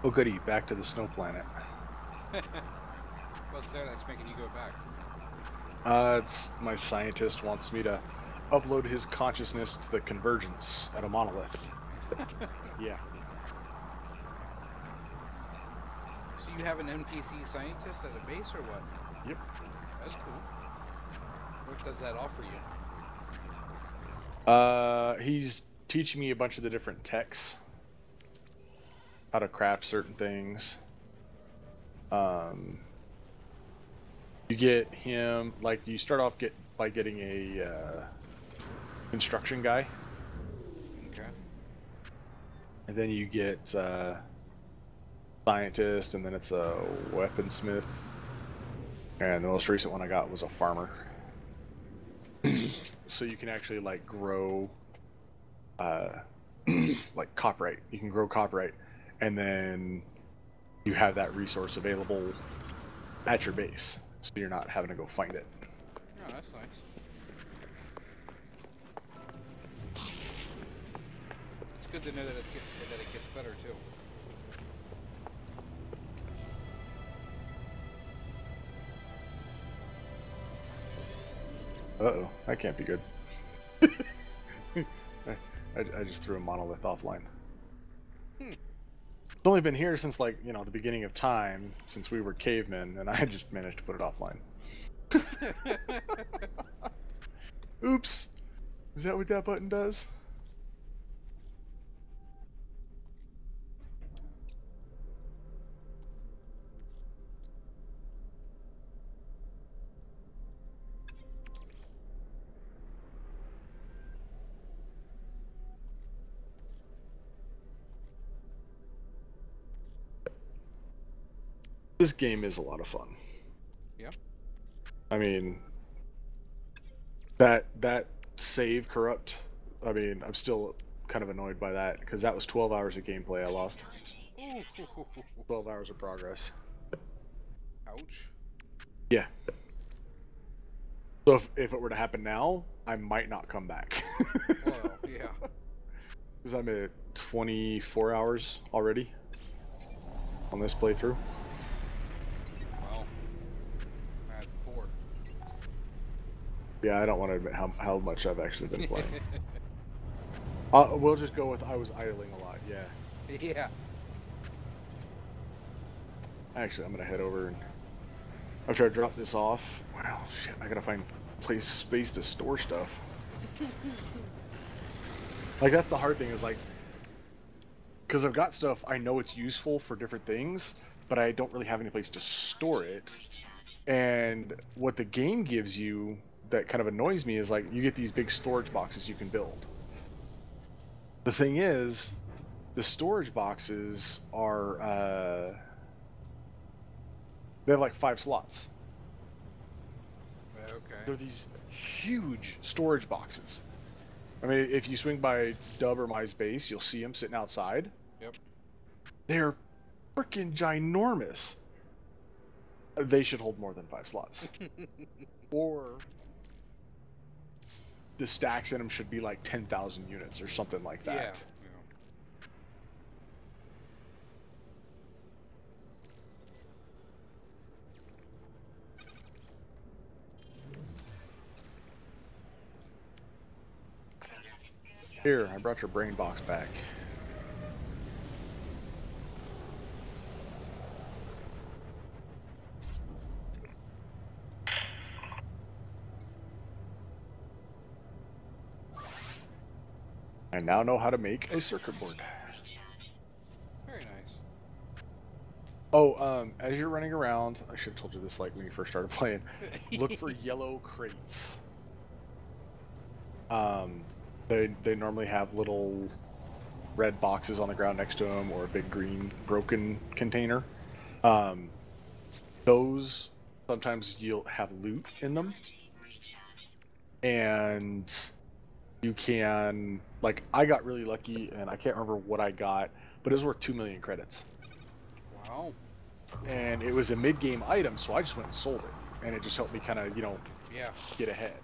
Oh goody, back to the snow planet. What's there that's making you go back? It's my scientist wants me to upload his consciousness to the convergence at a monolith. Yeah. So you have an NPC scientist at a base or what? Yep. That's cool. What does that offer you? He's teaching me a bunch of the different techs, how to craft certain things. You get him, like, you start off by getting a construction guy, Okay. and then you get scientist, and then it's a weaponsmith, and the most recent one I got was a farmer. So you can actually like grow like copyright. You can grow copyright, and then you have that resource available at your base, so you're not having to go find it. Oh, that's nice. It's good to know that it gets better too. Uh-oh, that can't be good. I just threw a monolith offline. It's only been here since, like, you know, the beginning of time, since we were cavemen, and I just managed to put it offline. Oops! Is that what that button does? This game is a lot of fun. Yeah. I mean, that save corrupt. I mean, I'm still kind of annoyed by that because that was 12 hours of gameplay I lost. 12 hours of progress. Ouch. Yeah. So if it were to happen now, I might not come back. Well, yeah. Because I'm at 24 hours already on this playthrough. Well, I had 4. Yeah, I don't want to admit how much I've actually been playing. We'll just go with I was idling a lot, yeah. Yeah. Actually, I'm going to head over and after I drop this off, wow, shit, I gotta find space to store stuff. Like, that's the hard thing is, like, because I've got stuff I know it's useful for different things, but I don't really have any place to store it. And what the game gives you that kind of annoys me is, like, you get these big storage boxes you can build. The thing is, the storage boxes are, they have like 5 slots. Okay. They're these huge storage boxes. I mean, if you swing by Dub or Mai's base, you'll see them sitting outside. Yep. They're freaking ginormous. They should hold more than 5 slots. Or the stacks in them should be like 10,000 units or something like that. Yeah. Here, I brought your brain box back. I now know how to make a circuit board. Very nice. Oh, as you're running around, I should have told you this like when you first started playing. Look for yellow crates. They normally have little red boxes on the ground next to them, or a big green broken container. Those sometimes you'll have loot in them, and you can, like, I got really lucky, and I can't remember what I got, but it was worth 2 million credits. Wow. And it was a mid-game item, so I just went and sold it, and it just helped me kind of, you know, Yeah. get ahead.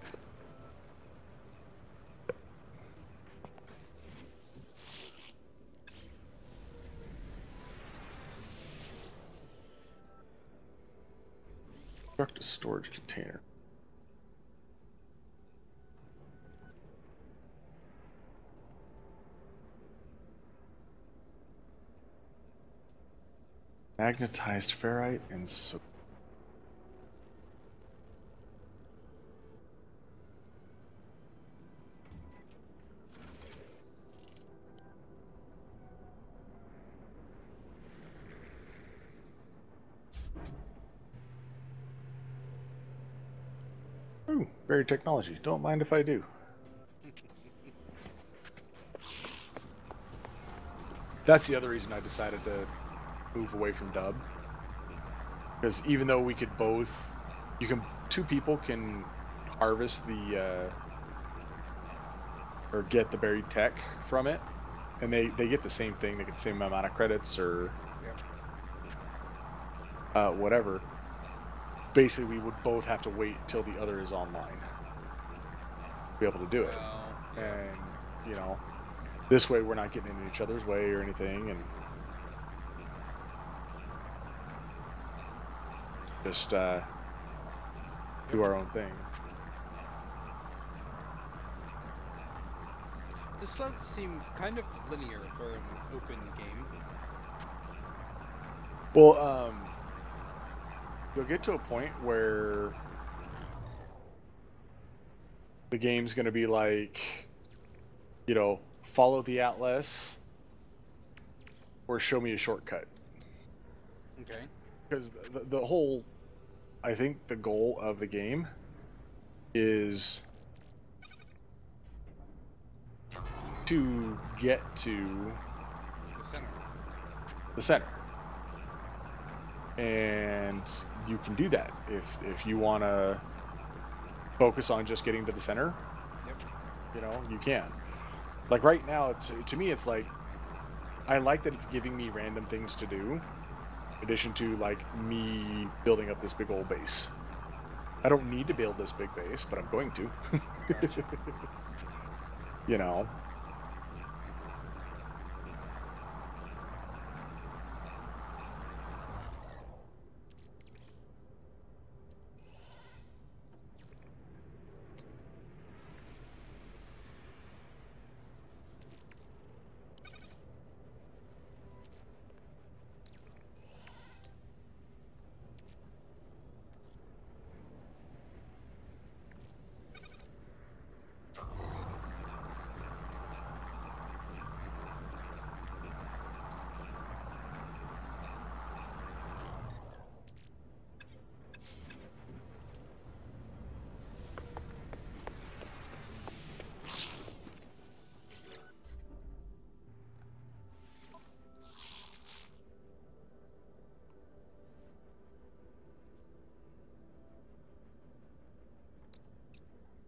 Construct a storage container. Magnetized ferrite and so. Ooh, buried technology. Don't mind if I do. That's the other reason I decided to move away from Dub. Because even though we could both, two people can harvest the, or get the buried tech from it, and they get the same thing. They get the same amount of credits or whatever. Basically, we would both have to wait till the other is online to be able to do it. Well, yeah. And you know, this way we're not getting in each other's way or anything, and just do our own thing. This does seem kind of linear for an open game. Well, you'll get to a point where the game's going to be like, you know, follow the atlas or show me a shortcut. Okay. Because the whole, I think the goal of the game is to get to The center. the center. And you can do that if you want to focus on just getting to the center. Yep. You know, you can. Like right now, to me, it's like I like that it's giving me random things to do, in addition to like me building up this big old base. I don't need to build this big base, but I'm going to. Gotcha. You know.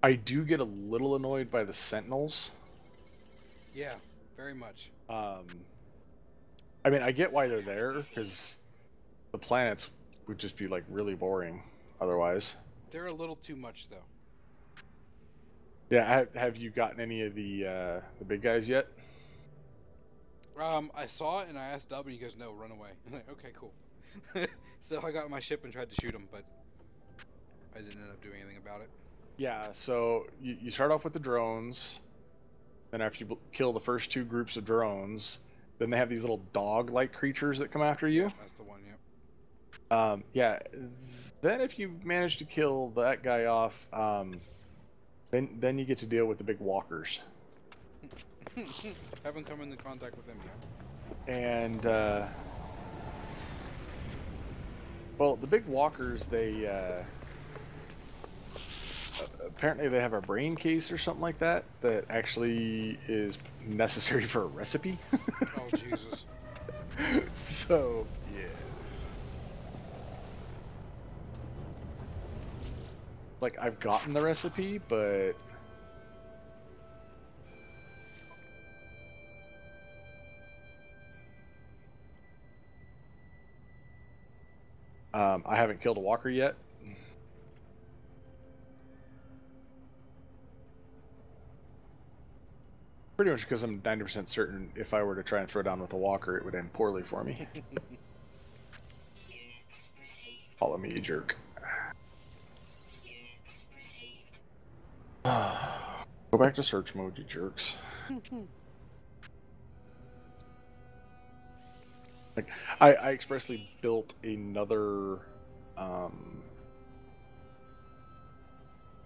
I do get a little annoyed by the sentinels. Yeah, very much. I mean, I get why they're there, because the planets would just be like really boring otherwise. They're a little too much, though. Yeah, have you gotten any of the big guys yet? I saw it and I asked Dub and he goes, "No, run away." I'm like, okay, cool. So I got on my ship and tried to shoot him, but I didn't end up doing anything about it. Yeah, so you start off with the drones, then after you kill the first two groups of drones, then they have these little dog-like creatures that come after you. Yeah, that's the one, yep. Yeah, then if you manage to kill that guy off, then you get to deal with the big walkers. Haven't come into contact with them yet. And, well, the big walkers, they, apparently they have a brain case or something like that actually is necessary for a recipe. Oh, Jesus. So, yeah. Like, I've gotten the recipe, but I haven't killed a walker yet. Pretty much because I'm 90% certain if I were to try and throw down with a walker, it would end poorly for me. Follow me, you jerk. Go back to search mode, you jerks. Like, I expressly built another, what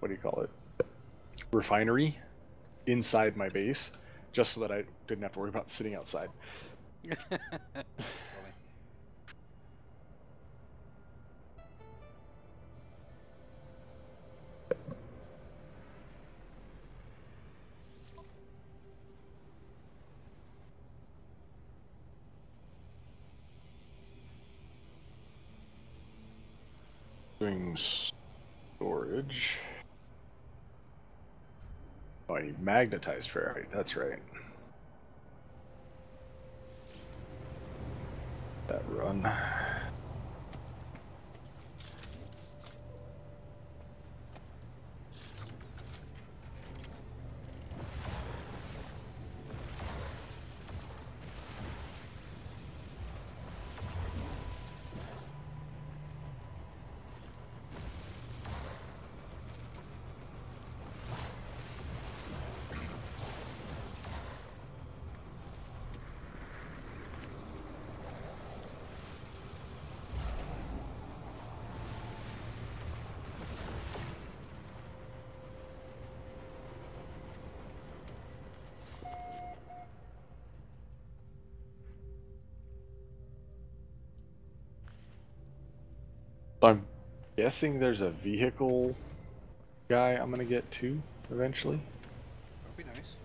do you call it? Refinery inside my base, just so that I didn't have to worry about sitting outside. That's funny. Doing storage. Oh, I need magnetized ferrite, that's right. on. I'm guessing there's a vehicle guy I'm gonna get to eventually. That'd be nice.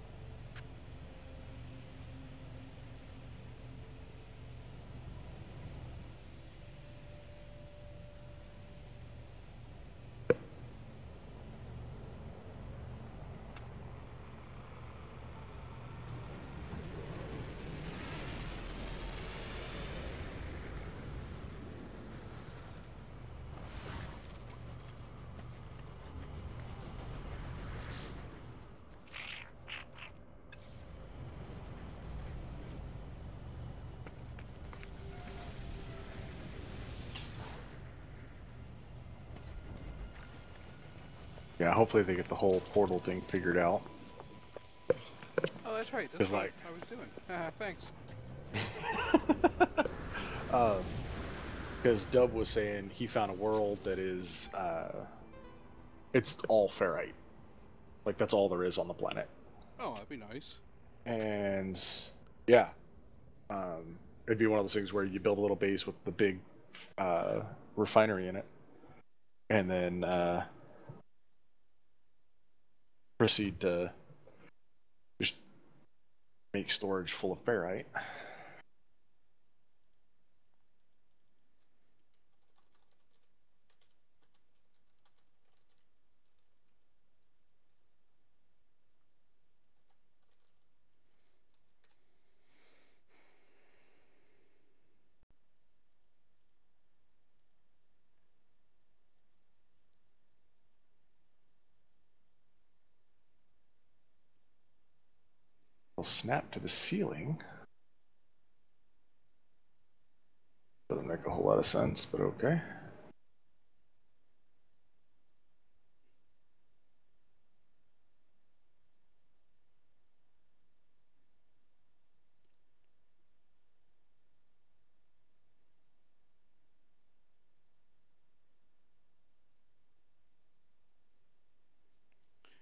Yeah, hopefully they get the whole portal thing figured out. Oh, that's right. That's It's what like- I was doing. Thanks. Because Dub was saying he found a world that is, it's all ferrite. Like, that's all there is on the planet. Oh, that'd be nice. And, yeah. It'd be one of those things where you build a little base with the big refinery in it. And then proceed to just make storage full of ferrite. Will snap to the ceiling. Doesn't make a whole lot of sense, but okay.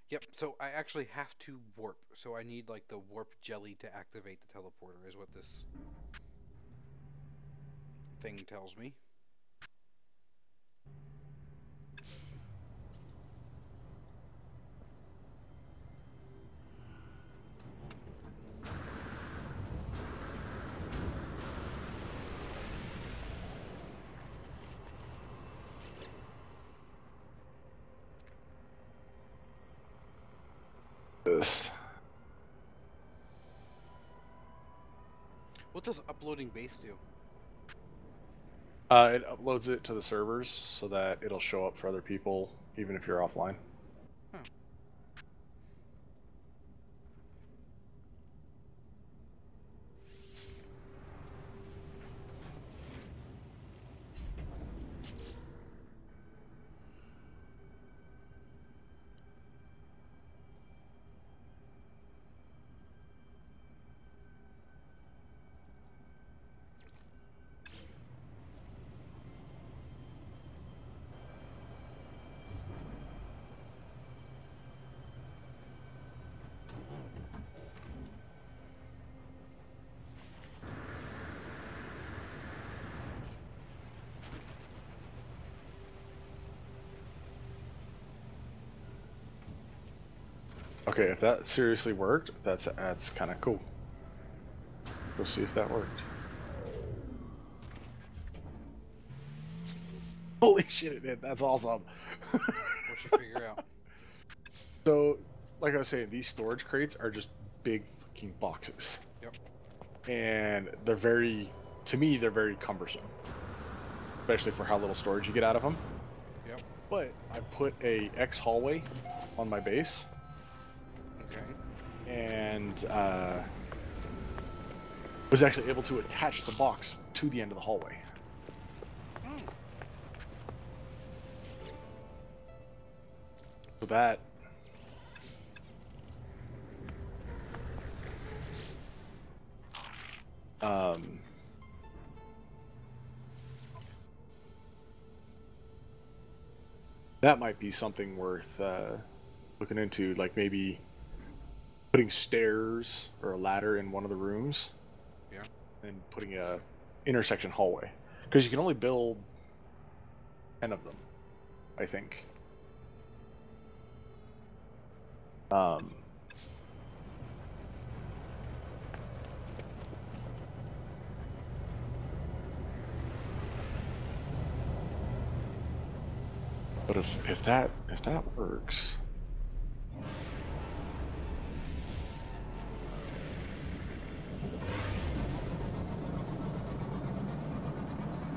Yep, so I actually have to warp. So I need like the warp jelly to activate the teleporter is what this thing tells me. This. What does uploading base do? It uploads it to the servers so that it'll show up for other people, even if you're offline. Oh. Okay, if that seriously worked, that's kind of cool. We'll see if that worked. Holy shit, it did. That's awesome. What'd you figure out? So, like I was saying, these storage crates are just big fucking boxes. Yep. And they're very to me, they're very cumbersome, especially for how little storage you get out of them. Yep. But I put a X hallway on my base, Okay. and was actually able to attach the box to the end of the hallway. Hmm. So that that might be something worth looking into, like maybe putting stairs or a ladder in one of the rooms. Yeah. And putting a intersection hallway, because you can only build 10 of them, I think. But if that works.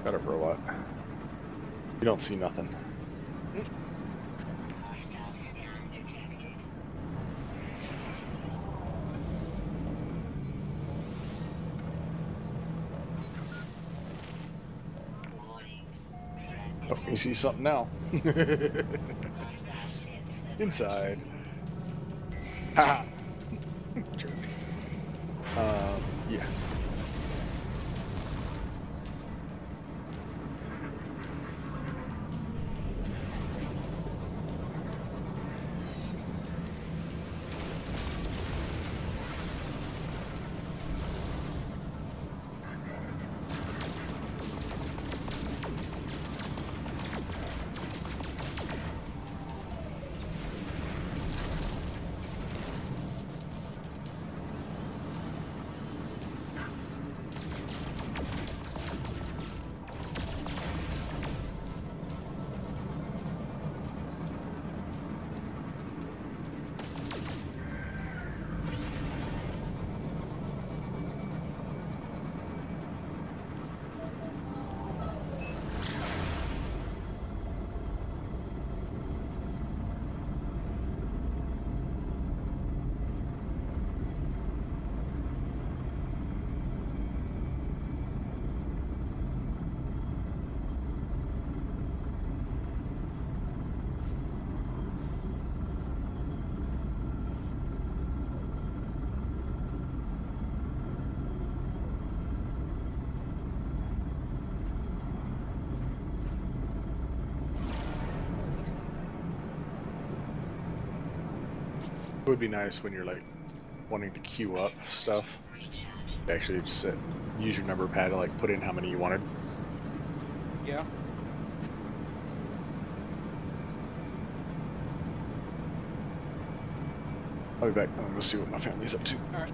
Got it, robot. You don't see nothing. Hostile scan detected. Warning. Threat Oh, you see something now. detected. Hostile ships Inside. Ha! Jerk. Yeah. It would be nice when you're like wanting to queue up stuff. recharge. Actually, just use your number pad to like put in how many you wanted. Yeah. I'll be back. I'm gonna go see what my family's up to. All right.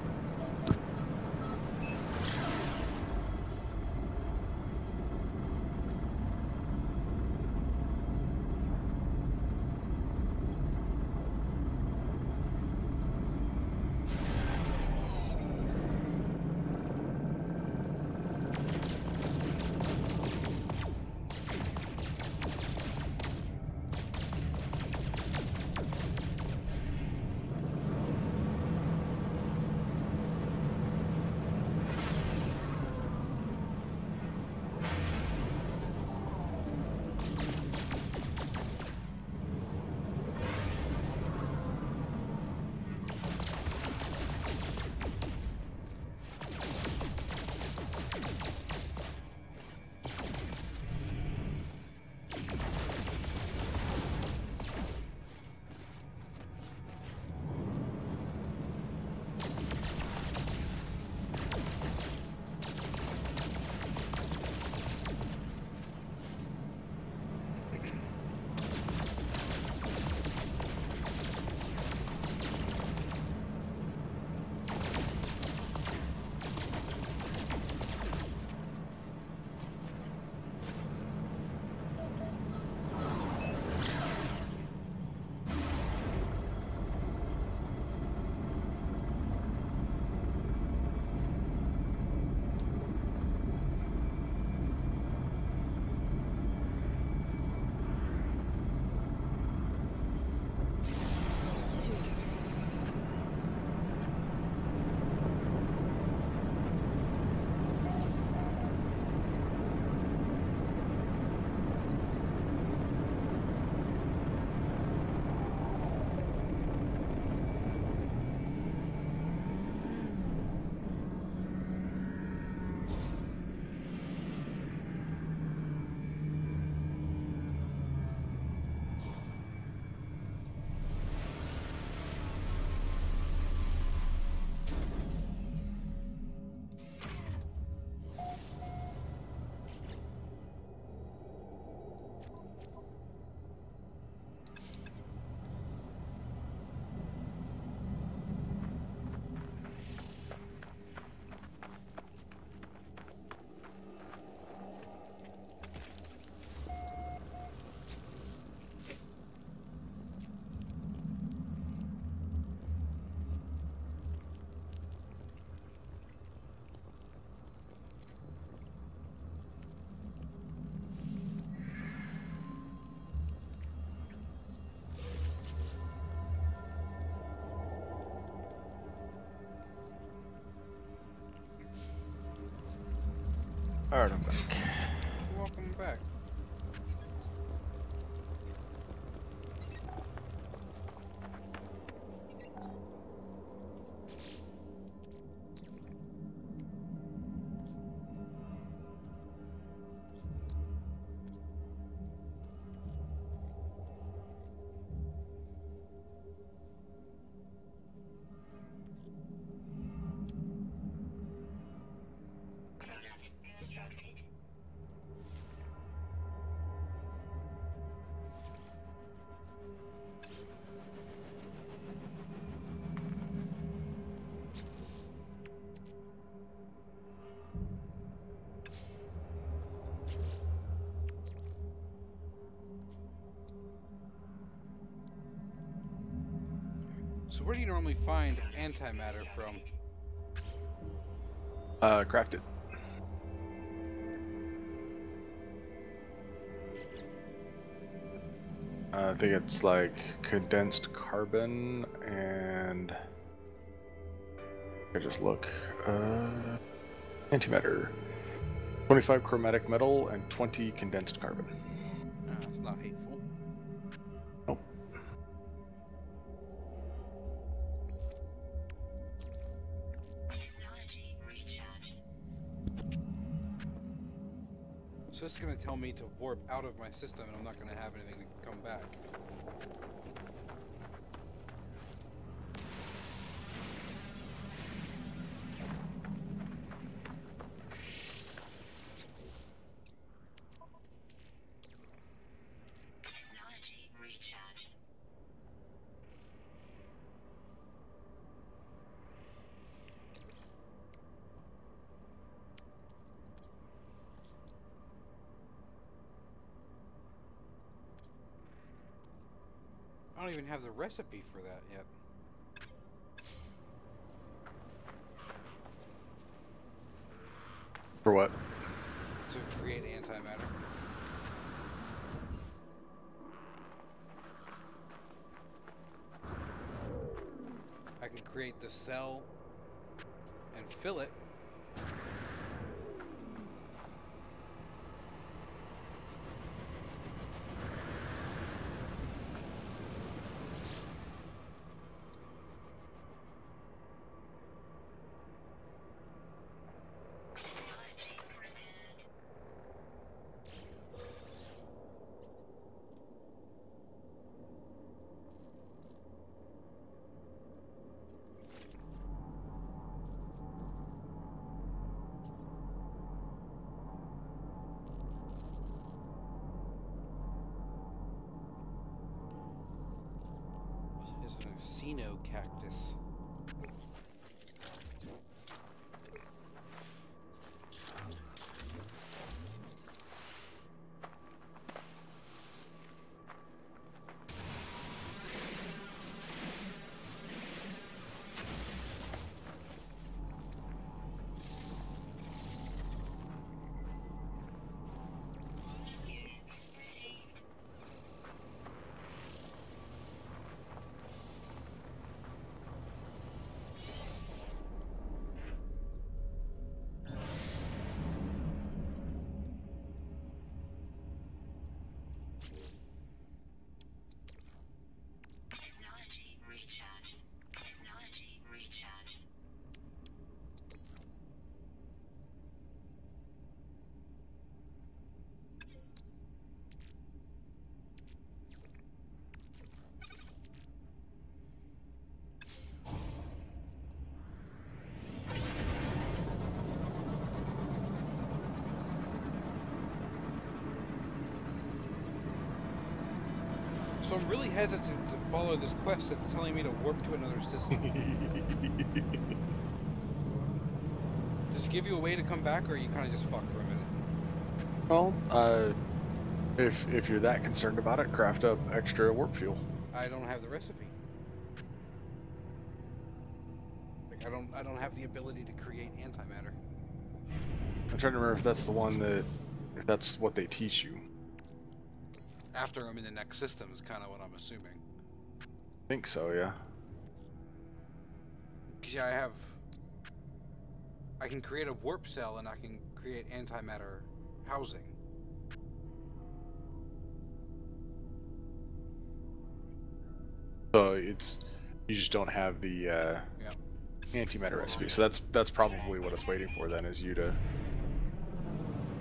Alright, I'm back. Welcome back. Product constructed. So where do you normally find antimatter from? Crafted. I think it's like condensed carbon and I just look. Antimatter. 25 chromatic metal and 20 condensed carbon. It's not hateful. Nope. Technology recharge. So it's gonna tell me to warp out of my system, and I'm not gonna have anything to come back. Technology recharge. I don't even have the recipe for that yet. For what? To create antimatter. I can create the cell and fill it. Technology prepared. What is an Acino cactus? Units received. Technology recharge. Technology recharge. So I'm really hesitant to follow this quest that's telling me to warp to another system. Does it give you a way to come back, or are you kind of just fucked for a minute? Well, if you're that concerned about it, craft up extra warp fuel. I don't have the recipe. Like I don't have the ability to create antimatter. I'm trying to remember if that's the one if that's what they teach you. After I'm in the next system is kind of what I'm assuming. I think so, yeah. Because yeah, I can create a warp cell and I can create antimatter housing. So it's you just don't have the Yep. antimatter recipe. So that's probably what it's waiting for then, is you to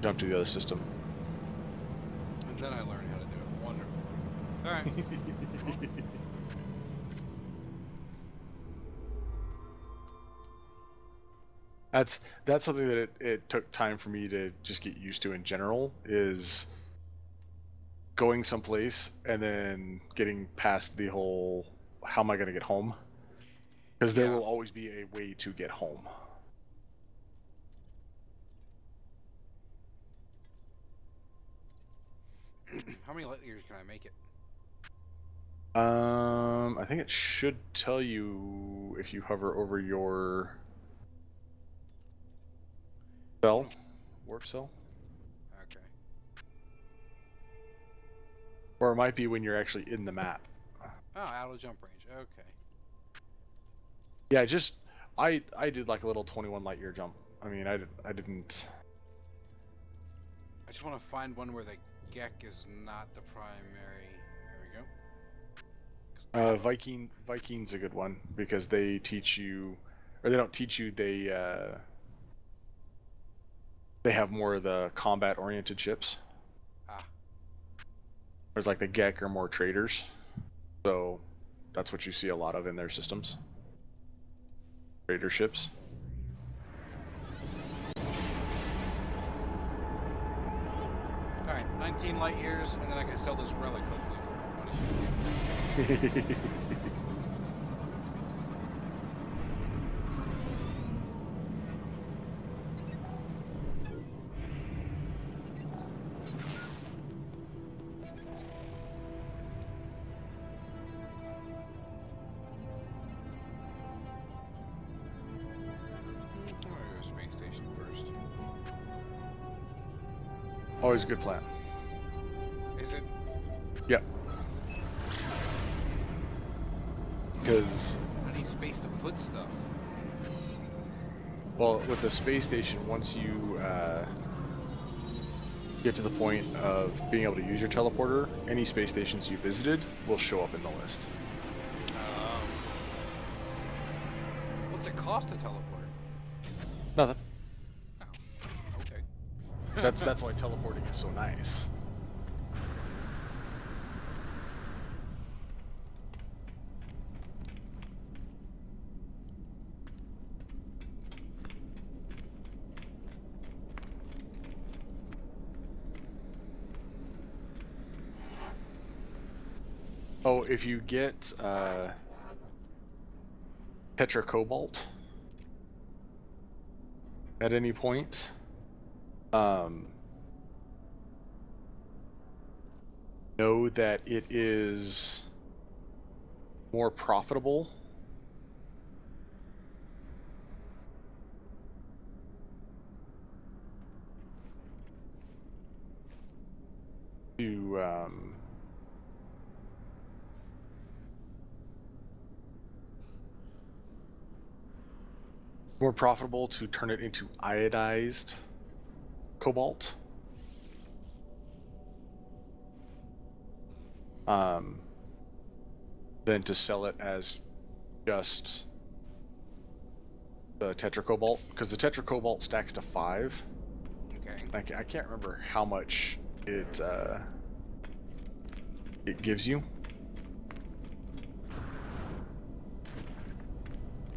jump to the other system. And then I learned how to do it. Wonderful. All right. That's something that it took time for me to just get used to in general, is going someplace and then getting past the whole how am I going to get home, because there Yeah. will always be a way to get home. How many light years can I make it? I think it should tell you if you hover over your cell, warp cell, Okay. or it might be when you're actually in the map. Oh, out of jump range. Okay. Yeah, I did like a little 21 light year jump. I mean, I didn't. I just want to find one where the Gek is not the primary. There we go. Viking's a good one because they teach you, or they don't teach you. They have more of the combat oriented ships. Ah. Whereas like the Gek are more traders, so that's what you see a lot of in their systems. Trader ships. Alright, 19 light years, and then I can sell this relic hopefully for more money. I'm gonna go to space station first. Always a good plan. Is it? Yep. Because, I need space to put stuff. well, with the space station, once you get to the point of being able to use your teleporter, any space stations you visited will show up in the list. What's it cost to teleport? Nothing. Oh, okay. That's why teleporting is so nice. Oh, if you get Tetra Cobalt at any point, know that it is more profitable to turn it into iodized cobalt. Than to sell it as just the Tetra Cobalt, because the Tetra Cobalt stacks to 5. Okay. I can't remember how much it gives you,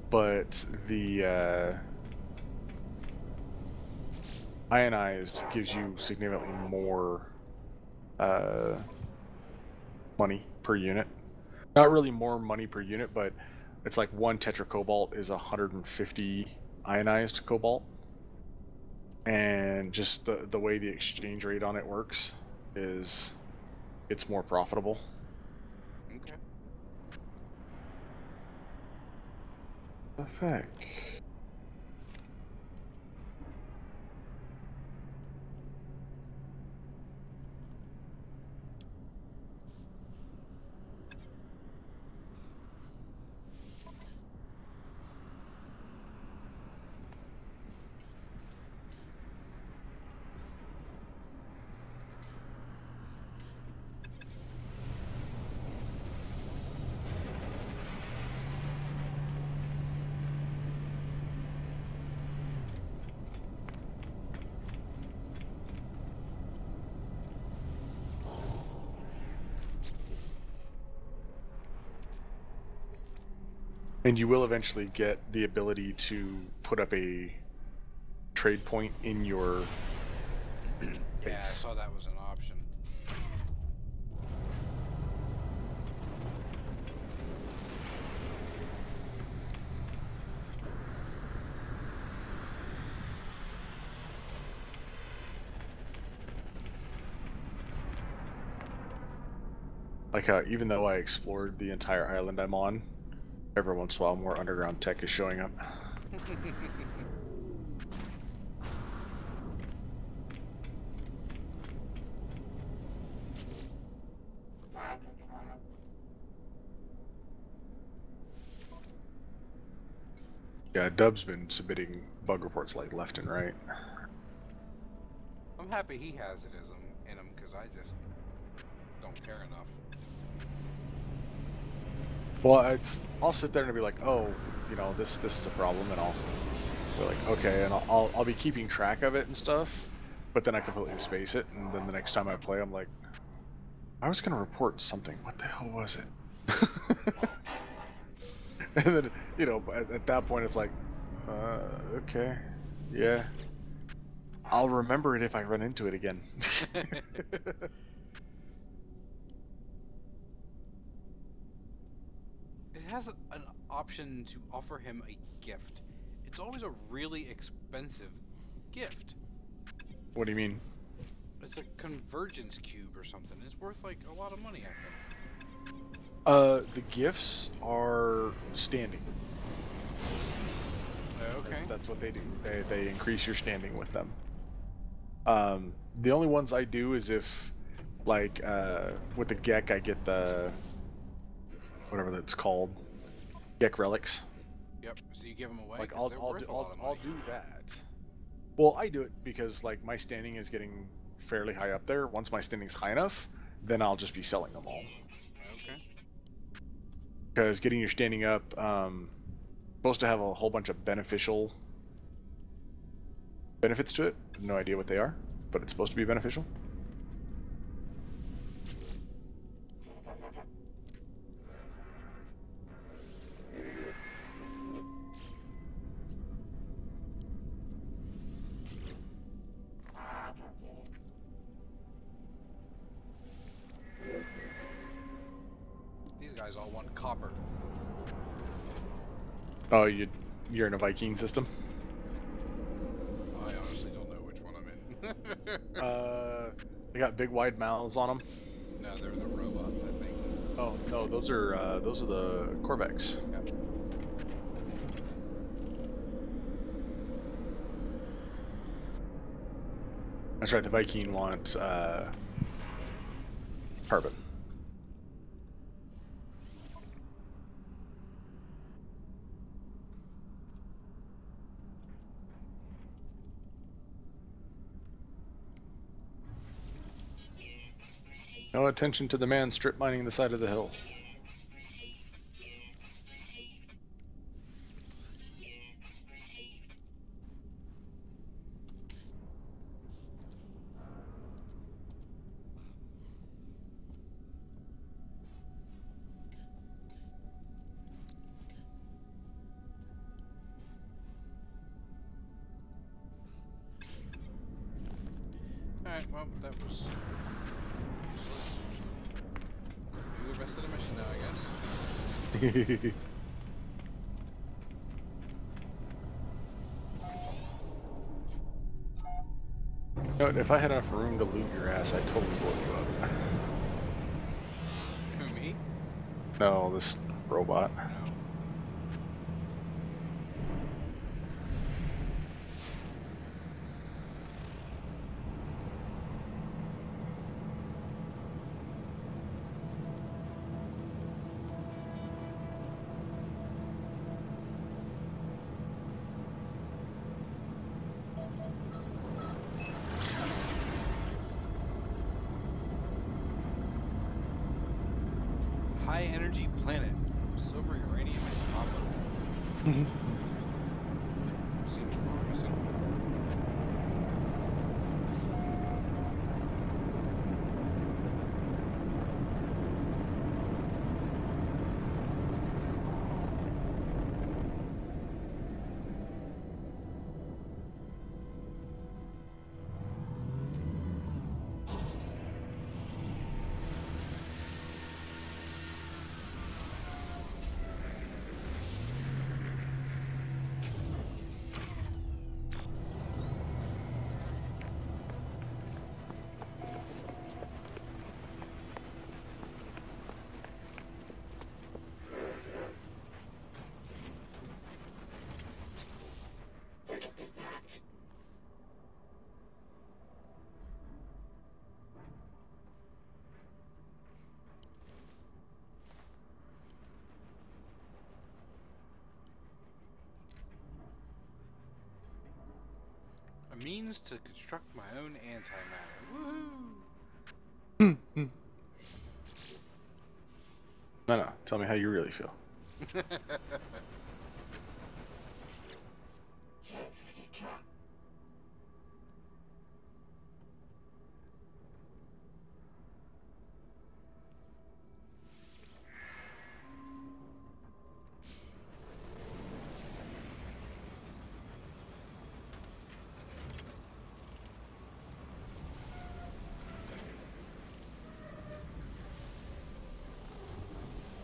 but the ionized gives you significantly more money per unit. Not really more money per unit, but it's like one Tetra Cobalt is 150 ionized cobalt. And just the way the exchange rate on it works is it's more profitable. Okay. The heck? And you will eventually get the ability to put up a trade point in your Yeah, I base. saw that was an option. Like, even though I explored the entire island I'm on, every once in a while more underground tech is showing up. Yeah, Dub's been submitting bug reports like left and right. I'm happy he has it as in him because I just don't care enough. Well, I'll sit there and be like, oh, you know, this is a problem, and I'll be like, okay, and I'll be keeping track of it and stuff, but then I completely space it, and then the next time I play, I'm like, I was gonna report something. What the hell was it? And then, you know, at that point, it's like, okay, yeah, I'll remember it if I run into it again. It has an option to offer him a gift. It's always a really expensive gift. What do you mean? It's a convergence cube or something. It's worth like a lot of money, I think. The gifts are standing. Okay. That's what they do. They increase your standing with them. The only ones I do is if, like, with the Gek, I get the whatever that's called, Gek relics. Yep. So you give them away. Like 'Cause they're worth a lot of I'll money. do that. Well, I do it because like my standing is getting fairly high up there. Once my standing's high enough, then I'll just be selling them all. Okay. Because getting your standing up, supposed to have a whole bunch of beneficial benefits to it. No idea what they are, but it's supposed to be beneficial. These guys all want copper. Oh, you're in a Viking system? I honestly don't know which one I'm in. They got big wide mouths on them. No, they're the robots, I think. Oh no, those are the Corvex. Yep. That's right. The Viking want carbon. No attention to the man strip mining the side of the hill. Alright, well, that was useless. Do the rest of the mission now, I guess. No, if I had enough room to loot your ass, I'd totally blow you up. Who, me? No, this robot. No. High energy planet. Silver, uranium, and copper. Seems promising. A means to construct my own antimatter. Woohoo! No, tell me how you really feel.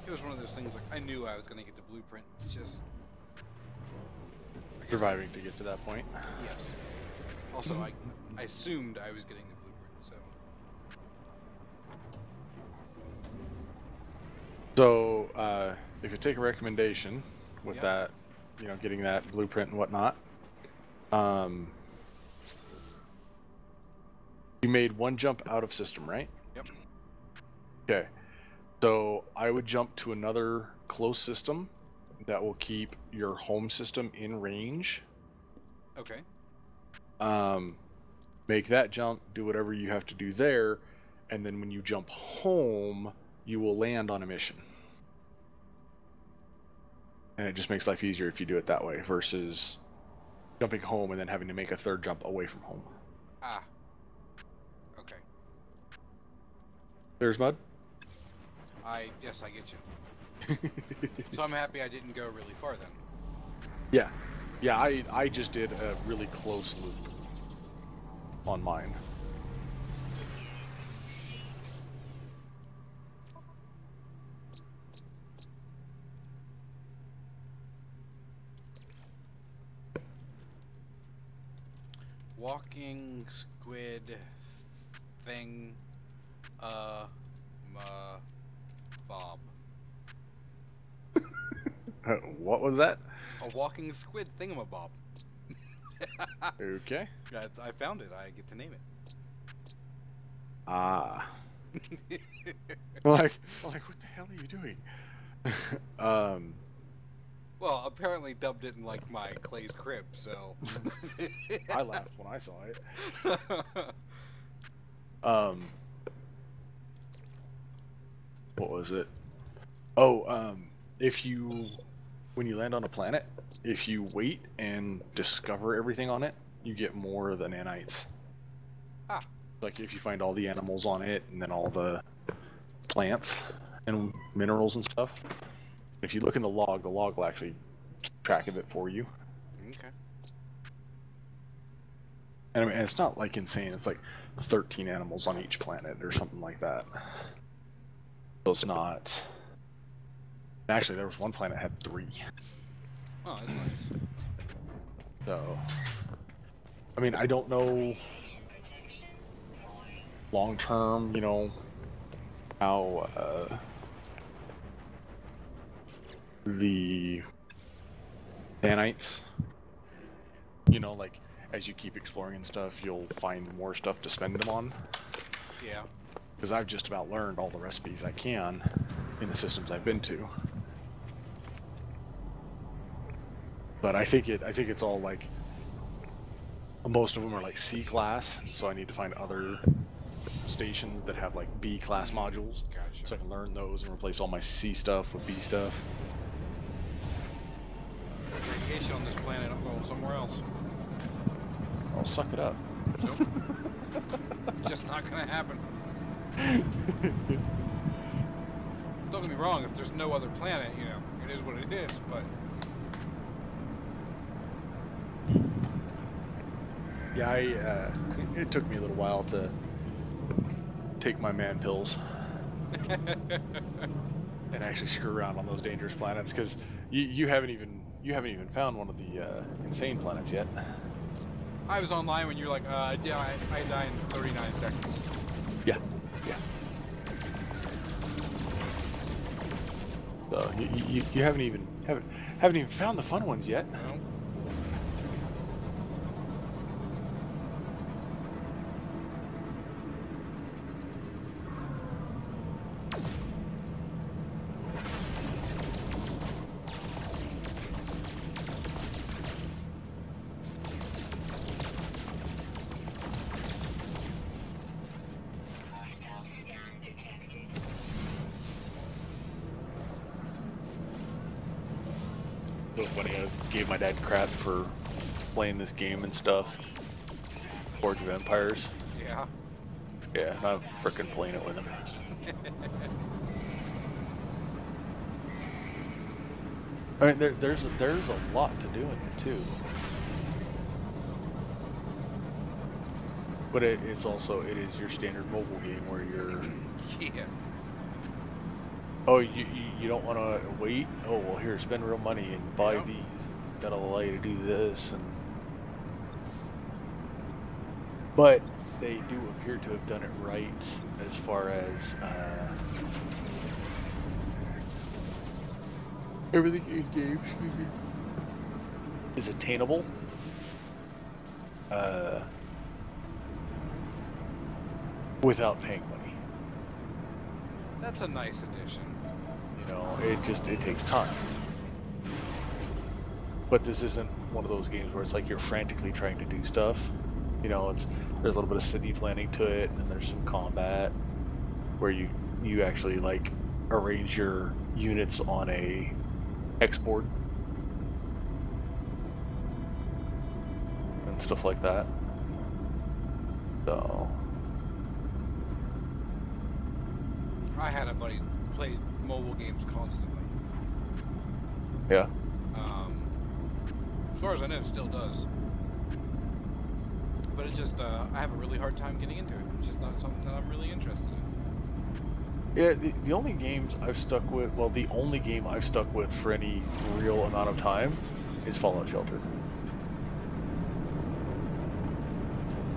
It was one of those things like I knew I was gonna get the blueprint. It's just Surviving to get to that point. yes. Also, I assumed I was getting the blueprint, so So, if you take a recommendation with Yep. that, you know, getting that blueprint and whatnot, you made one jump out of system, right? yep. Okay. So I would jump to another close system that will keep your home system in range. Okay. Make that jump, do whatever you have to do there, and then when you jump home, you will land on a mission. And it just makes life easier if you do it that way versus jumping home and then having to make a third jump away from home. Ah. Okay. There's Mud. Yes, I get you. So I'm happy I didn't go really far then. Yeah. Yeah, I just did a really close loop on mine. Walking squid thing bob. What was that? A walking squid thingamabob. Okay. I found it. I get to name it. Ah. like, what the hell are you doing? Well, apparently Dub didn't like my Clay's crib, so. I laughed when I saw it. What was it? Oh, when you land on a planet, if you wait and discover everything on it, you get more of the nanites. Ah. Like if you find all the animals on it and then all the plants and minerals and stuff. If you look in the log will actually keep track of it for you. Okay. And I mean, it's not like insane. It's like 13 animals on each planet or something like that. So it's not. Actually, there was one planet that had 3. Oh, that's nice. So, I mean, I don't know long term, you know, how the nanites, you know, like as you keep exploring and stuff, you'll find more stuff to spend them on. Yeah. Because I've just about learned all the recipes I can in the systems I've been to. But I think it's all like most of them are like C class, so I need to find other stations that have like B class modules, Gotcha. so I can learn those and replace all my C stuff with B stuff. Radiation on this planet. I'm going somewhere else. I'll suck it up. Nope. Just not gonna happen. Don't get me wrong. If there's no other planet, you know, it is what it is. But Yeah, it took me a little while to take my man pills and actually screw around on those dangerous planets, because you haven't even found one of the insane planets yet. I was online when you were like, yeah, I die in 39 seconds. Yeah. So you haven't even found the fun ones yet. You know? funny. I gave my dad crap for playing this game and stuff. Forge of Empires. Yeah. Yeah, I'm freaking playing it with him. I mean, there's a lot to do in it too. But it's also, it is your standard mobile game where you're, Yeah. oh, you don't want to wait? Oh, well, here, spend real money and buy Yep. these. That'll allow you to do this. And but they do appear to have done it right as far as everything in game, excuse me, is attainable. Without paying money. That's a nice addition. You know, it takes time. But this isn't one of those games where it's like you're frantically trying to do stuff. You know, there's a little bit of city planning to it, and then there's some combat where you actually like arrange your units on a hex board and stuff like that. So I had a buddy play mobile games constantly. yeah. As far as I know, still does. But it's just, I have a really hard time getting into it. It's just not something that I'm really interested in. Yeah, the only games I've stuck with, well, the only game I've stuck with for any real amount of time is Fallout Shelter.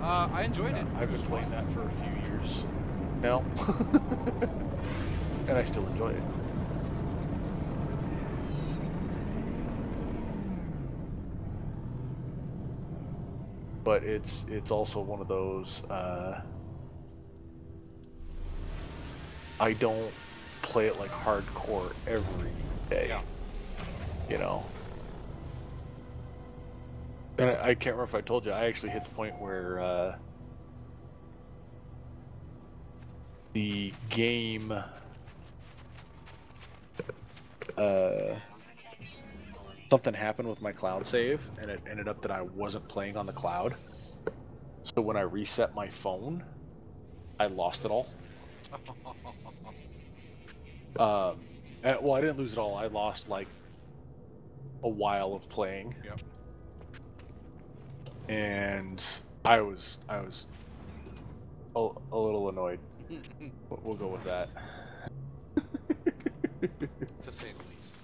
I enjoyed it. I've been playing that for a few years now, and I still enjoy it. But it's also one of those, I don't play it like hardcore every day, Yeah. you know. And I can't remember if I told you, I actually hit the point where the game something happened with my cloud save, and it ended up that I wasn't playing on the cloud. So when I reset my phone, I lost it all. Well, I didn't lose it all. I lost like a while of playing. Yep. And I was a little annoyed. We'll go with that. To say the least.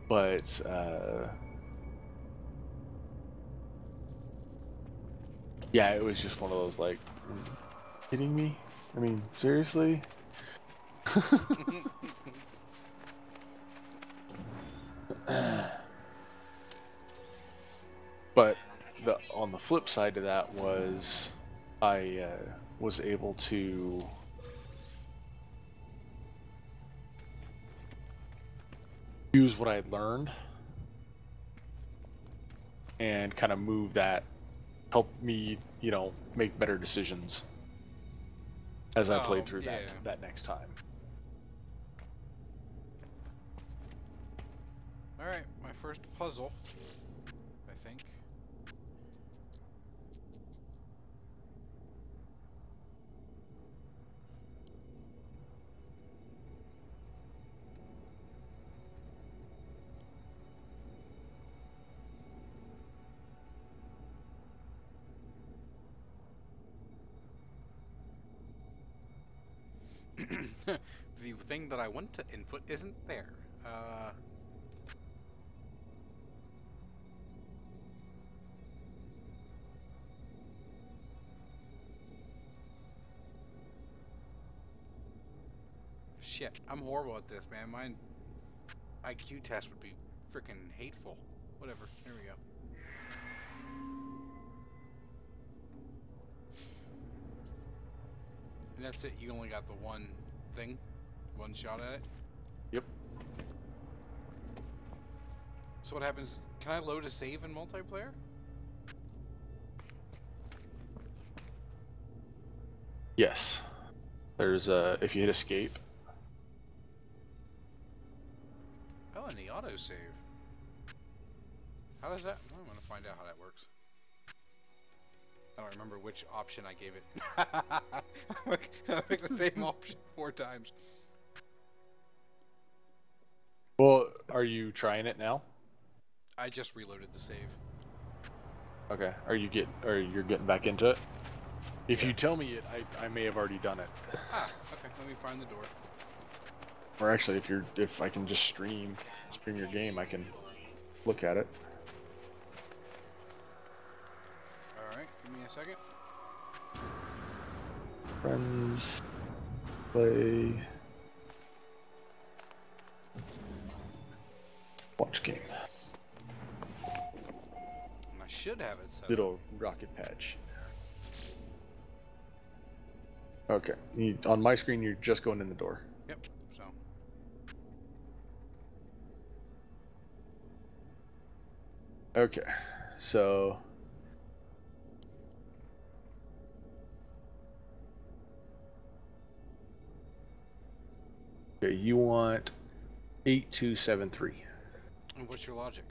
But yeah, it was just one of those like, kidding me? I mean, seriously? But on the flip side to that was I was able to use what I had learned and kind of move that, help me, you know, make better decisions as I played through yeah. that next time. Alright, my first puzzle, I think. The thing that I want to input isn't there. Shit, I'm horrible at this, man. My IQ test would be freaking hateful. Whatever, there we go. And that's it, you only got the one thing? One shot at it? Yep. So what happens, can I load a save in multiplayer? Yes. There's if you hit escape. Oh, and the autosave. How does that? I'm gonna find out how that works. I don't remember which option I gave it. I picked the same option 4 times. Well, are you trying it now? I just reloaded the save. Okay. You're getting back into it? If Yeah. you tell me it, I may have already done it. Ah, okay. Let me find the door. Or actually, if I can just stream your game, I can look at it. All right, give me a second. Friends, play, watch game. And I should have it set up. Little rocket patch. Okay. On my screen, you're just going in the door. Yep. So. Okay. So. Okay, you want 8273. And what's your logic?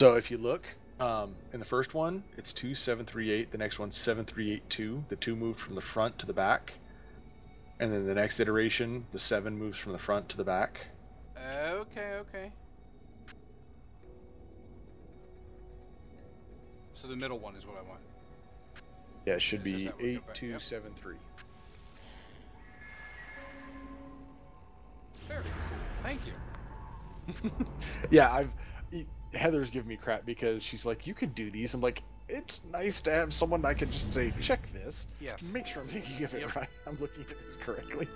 So if you look, in the first one, it's 2738. The next one's 7382. The 2 moved from the front to the back. And then the next iteration, the 7 moves from the front to the back. Okay. So the middle one is what I want. Yeah, it should Does be that work out better? Yep. 8273. Very cool. Thank you. Yeah, Heather's giving me crap because she's like, you could do these. I'm like, it's nice to have someone I can just say, check this. Yes. Make sure I'm thinking of it Yep. right. I'm looking at this correctly.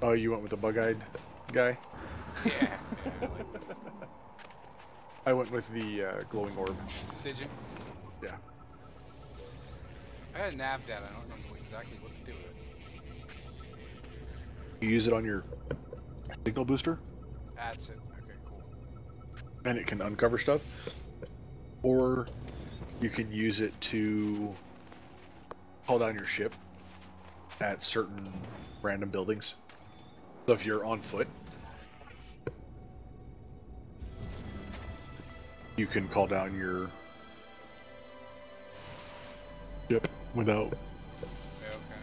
Oh, you went with the bug-eyed guy? Yeah. I went with the glowing orb. Did you? Yeah. I got a nav data. I don't know exactly what to do with it. You use it on your signal booster, That's it. Okay, cool. and it can uncover stuff. Or you can use it to call down your ship at certain random buildings. So if you're on foot, you can call down your ship without Yeah, okay.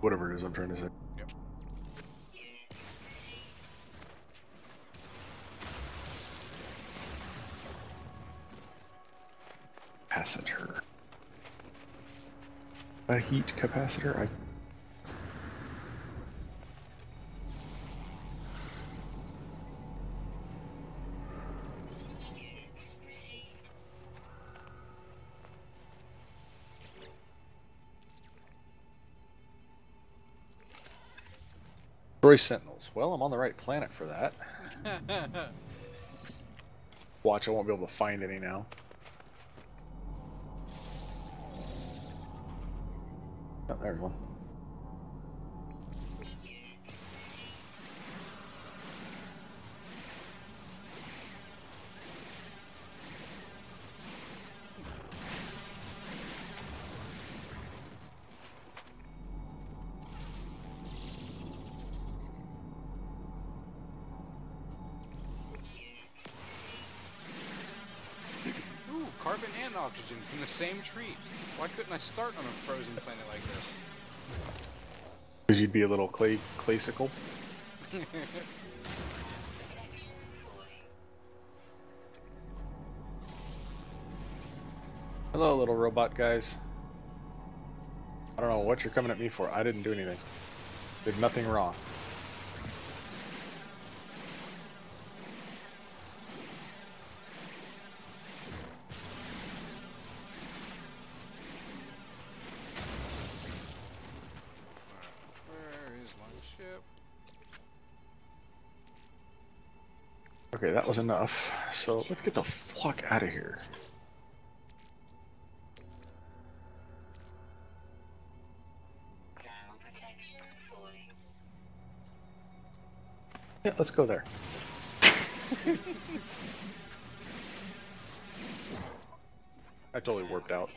whatever it is I'm trying to say. Yep. Capacitor. A heat capacitor? Destroy Sentinels. Well, I'm on the right planet for that. Watch, I won't be able to find any now. Oh, there's one. Ooh, carbon and oxygen from the same tree. Why couldn't I start on a frozen planet like this? Because you'd be a little claysicle. Hello, little robot guys. I don't know what you're coming at me for. I didn't do anything. Did nothing wrong. Where is my ship? Okay, that was enough. So let's get the fuck out of here. Ground protection falling. Yeah, let's go there. I totally warped out.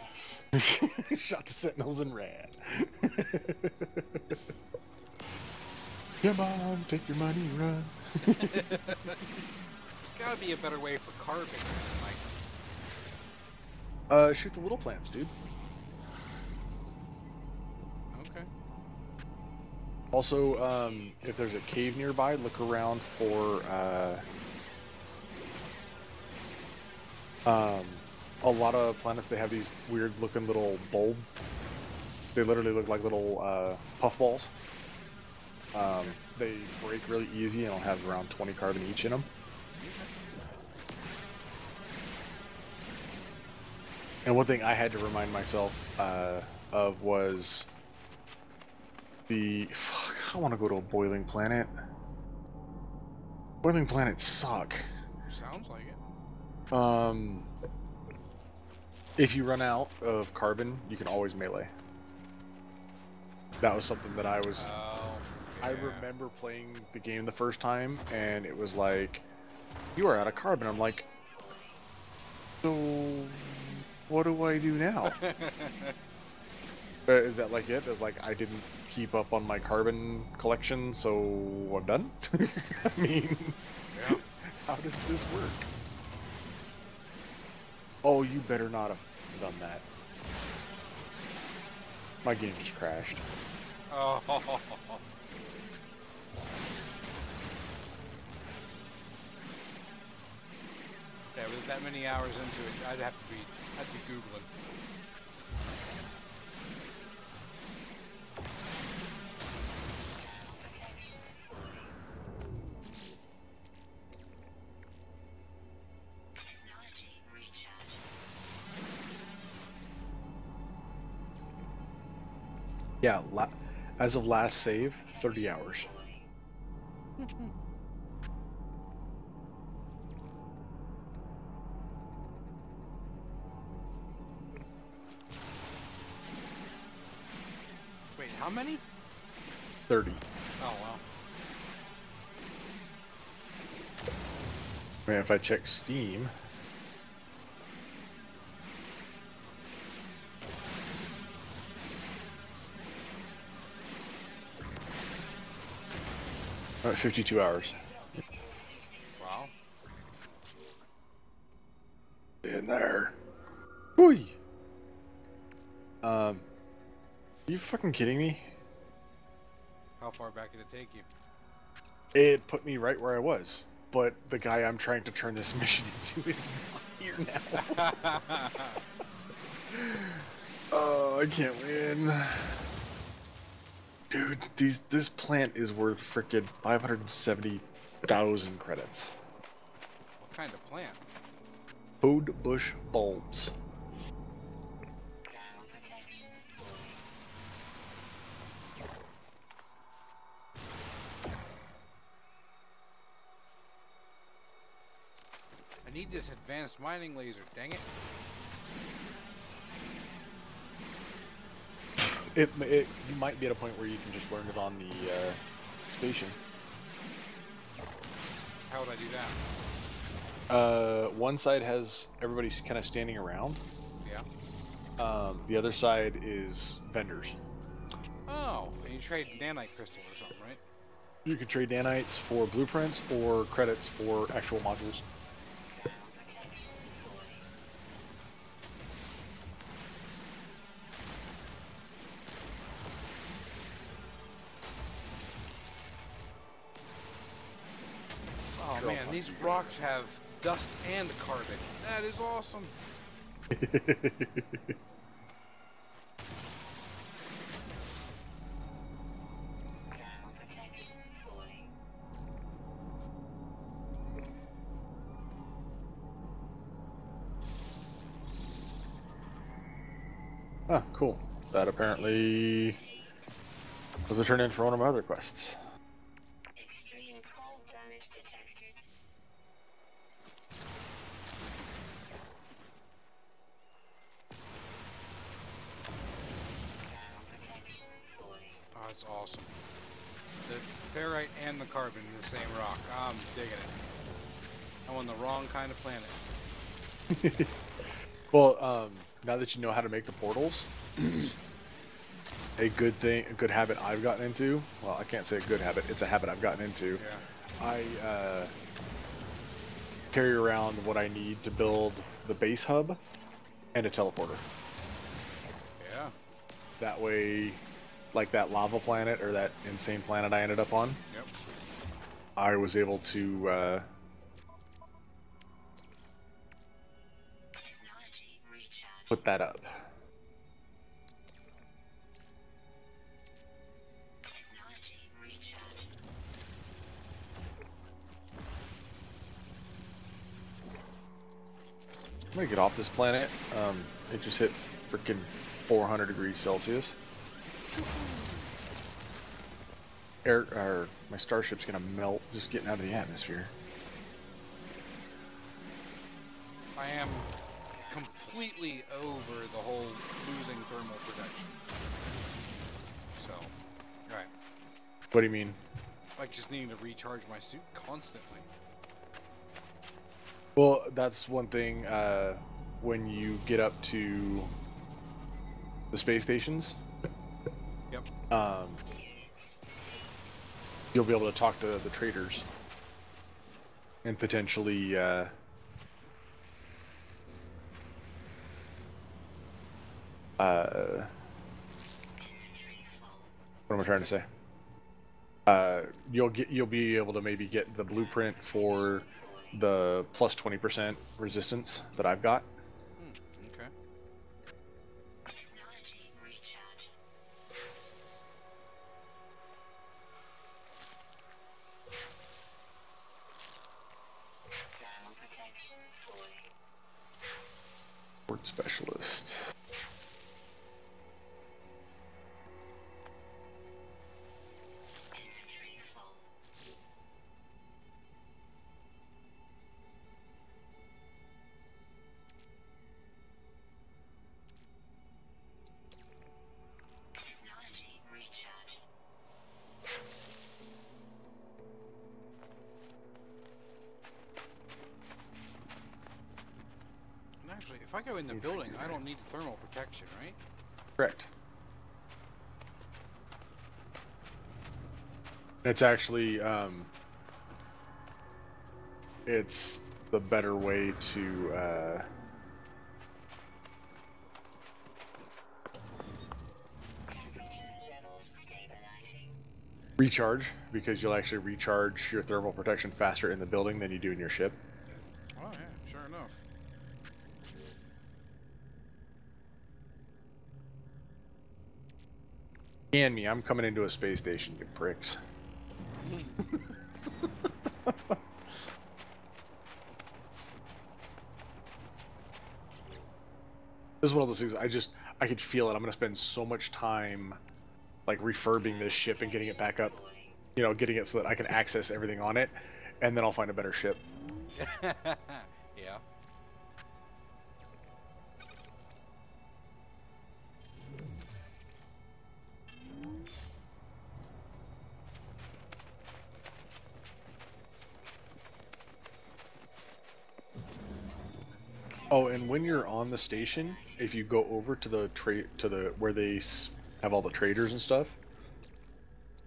Shot the sentinels and ran. Come on, take your money, run. There's gotta be a better way for carbon, Mike. Shoot the little plants, dude. Okay. Also, if there's a cave nearby, look around for, a lot of planets, they have these weird looking little bulb. They literally look like little, puffballs. They break really easy and will have around 20 carbon each in them. And one thing I had to remind myself of was fuck, I want to go to a boiling planet. Boiling planets suck. Sounds like it. If you run out of carbon, you can always melee. That was something that I was. Oh. I yeah. remember playing the game the first time, and it was like, you are out of carbon. I'm like, so what do I do now? Is that like it? It's like I didn't keep up on my carbon collection, so I'm done? I mean, Yeah. how does this work? Oh, you better not have done that. My game just crashed. Oh. Yeah, with that many hours into it, I'd be googling. Protection falling. Technology recharge. Yeah, as of last save, 30 hours. Falling. Wait, how many? 30. Oh, wow. Man, if I check Steam, about 52 hours. Wow. In there. Whee! Are you fucking kidding me? How far back did it take you? It put me right where I was, but the guy I'm trying to turn this mission into is not here now. Oh, I can't win. Dude, this plant is worth frickin' 570,000 credits. What kind of plant? Toad bush bulbs. Ground protection falling. I need this advanced mining laser, dang it. You might be at a point where you can just learn it on the station. How would I do that? One side has everybody's kind of standing around. Yeah. The other side is vendors. Oh, and you trade nanite crystal or something, right? You can trade nanites for blueprints or credits for actual modules. Ground protection falling. Oh Sure, I'll man, talk these to you. rocks have dust and carbon. That is awesome. Ground protection falling. Ah, cool. That apparently was a turn in for one of my other quests. Extreme cold damage detected. that's awesome. The ferrite and the carbon in the same rock. I'm digging it. I'm on the wrong kind of planet. Well, now that you know how to make the portals, a good habit I've gotten into. Well, I can't say a good habit. It's a habit I've gotten into. Yeah. I carry around what I need to build the base hub and a teleporter. Yeah. That way, like that lava planet or that insane planet I ended up on, Yep. I was able to Technology recharge. put that up. Technology recharge. I'm gonna get off this planet. It just hit freaking 400 degrees Celsius. My starship's gonna melt just getting out of the atmosphere. I am completely over the whole losing thermal protection. So, right. What do you mean? Like just needing to recharge my suit constantly. Well, that's one thing. When you get up to the space stations, Yep. you'll be able to talk to the traders and potentially Inventory full. what am I trying to say? You'll be able to maybe get the blueprint for the plus 20% resistance that I've got. Okay. Technology recharge. Thermal protection falling. Port specialist. Inventory full. Technology recharge. And actually, if I go in the building, I don't need thermal protection, right? Correct. It's actually it's the better way to Temperature levels stabilizing. recharge, because you'll actually recharge your thermal protection faster in the building than you do in your ship. Oh yeah, sure enough. And me, I'm coming into a space station, you pricks. This is one of those things I could feel it. I'm gonna spend so much time like refurbing this ship and getting it back up, you know, getting it so that I can access everything on it, and then I'll find a better ship. Yeah. Oh, and when you're on the station, if you go over to the where they have all the traders and stuff,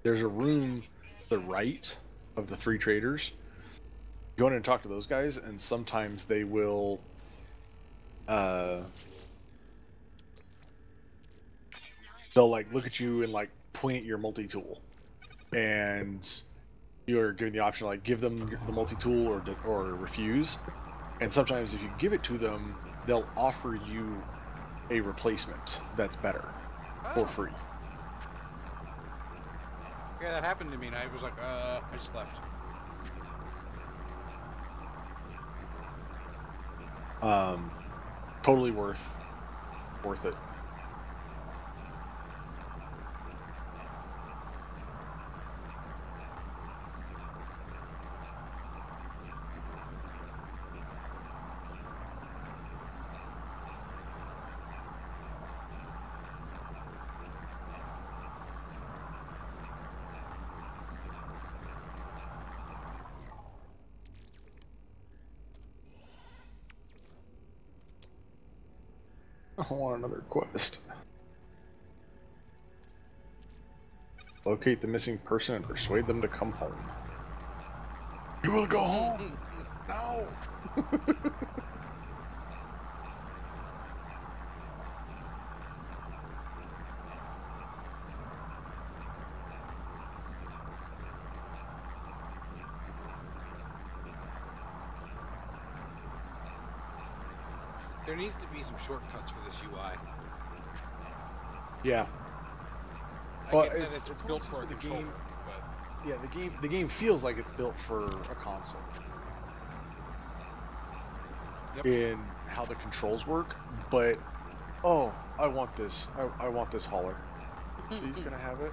there's a room to the right of the 3 traders. Go in and talk to those guys, and sometimes they will they'll like look at you and like point at your multi-tool, and you're given the option to like give them the multi-tool or refuse. And sometimes if you give it to them, they'll offer you a replacement that's better for Oh. free. Yeah, that happened to me, and I was like, I just left. Totally worth it. I want another quest. Locate the missing person and persuade them to come home. You will go home! No! There needs to be some shortcuts for this UI. Yeah. I Well, get that it's it's mostly built for a the controller, game. but Yeah, the game feels like it's built for a console. Yep. In how the controls work, but oh, I want this. I want this hauler. He's gonna have it.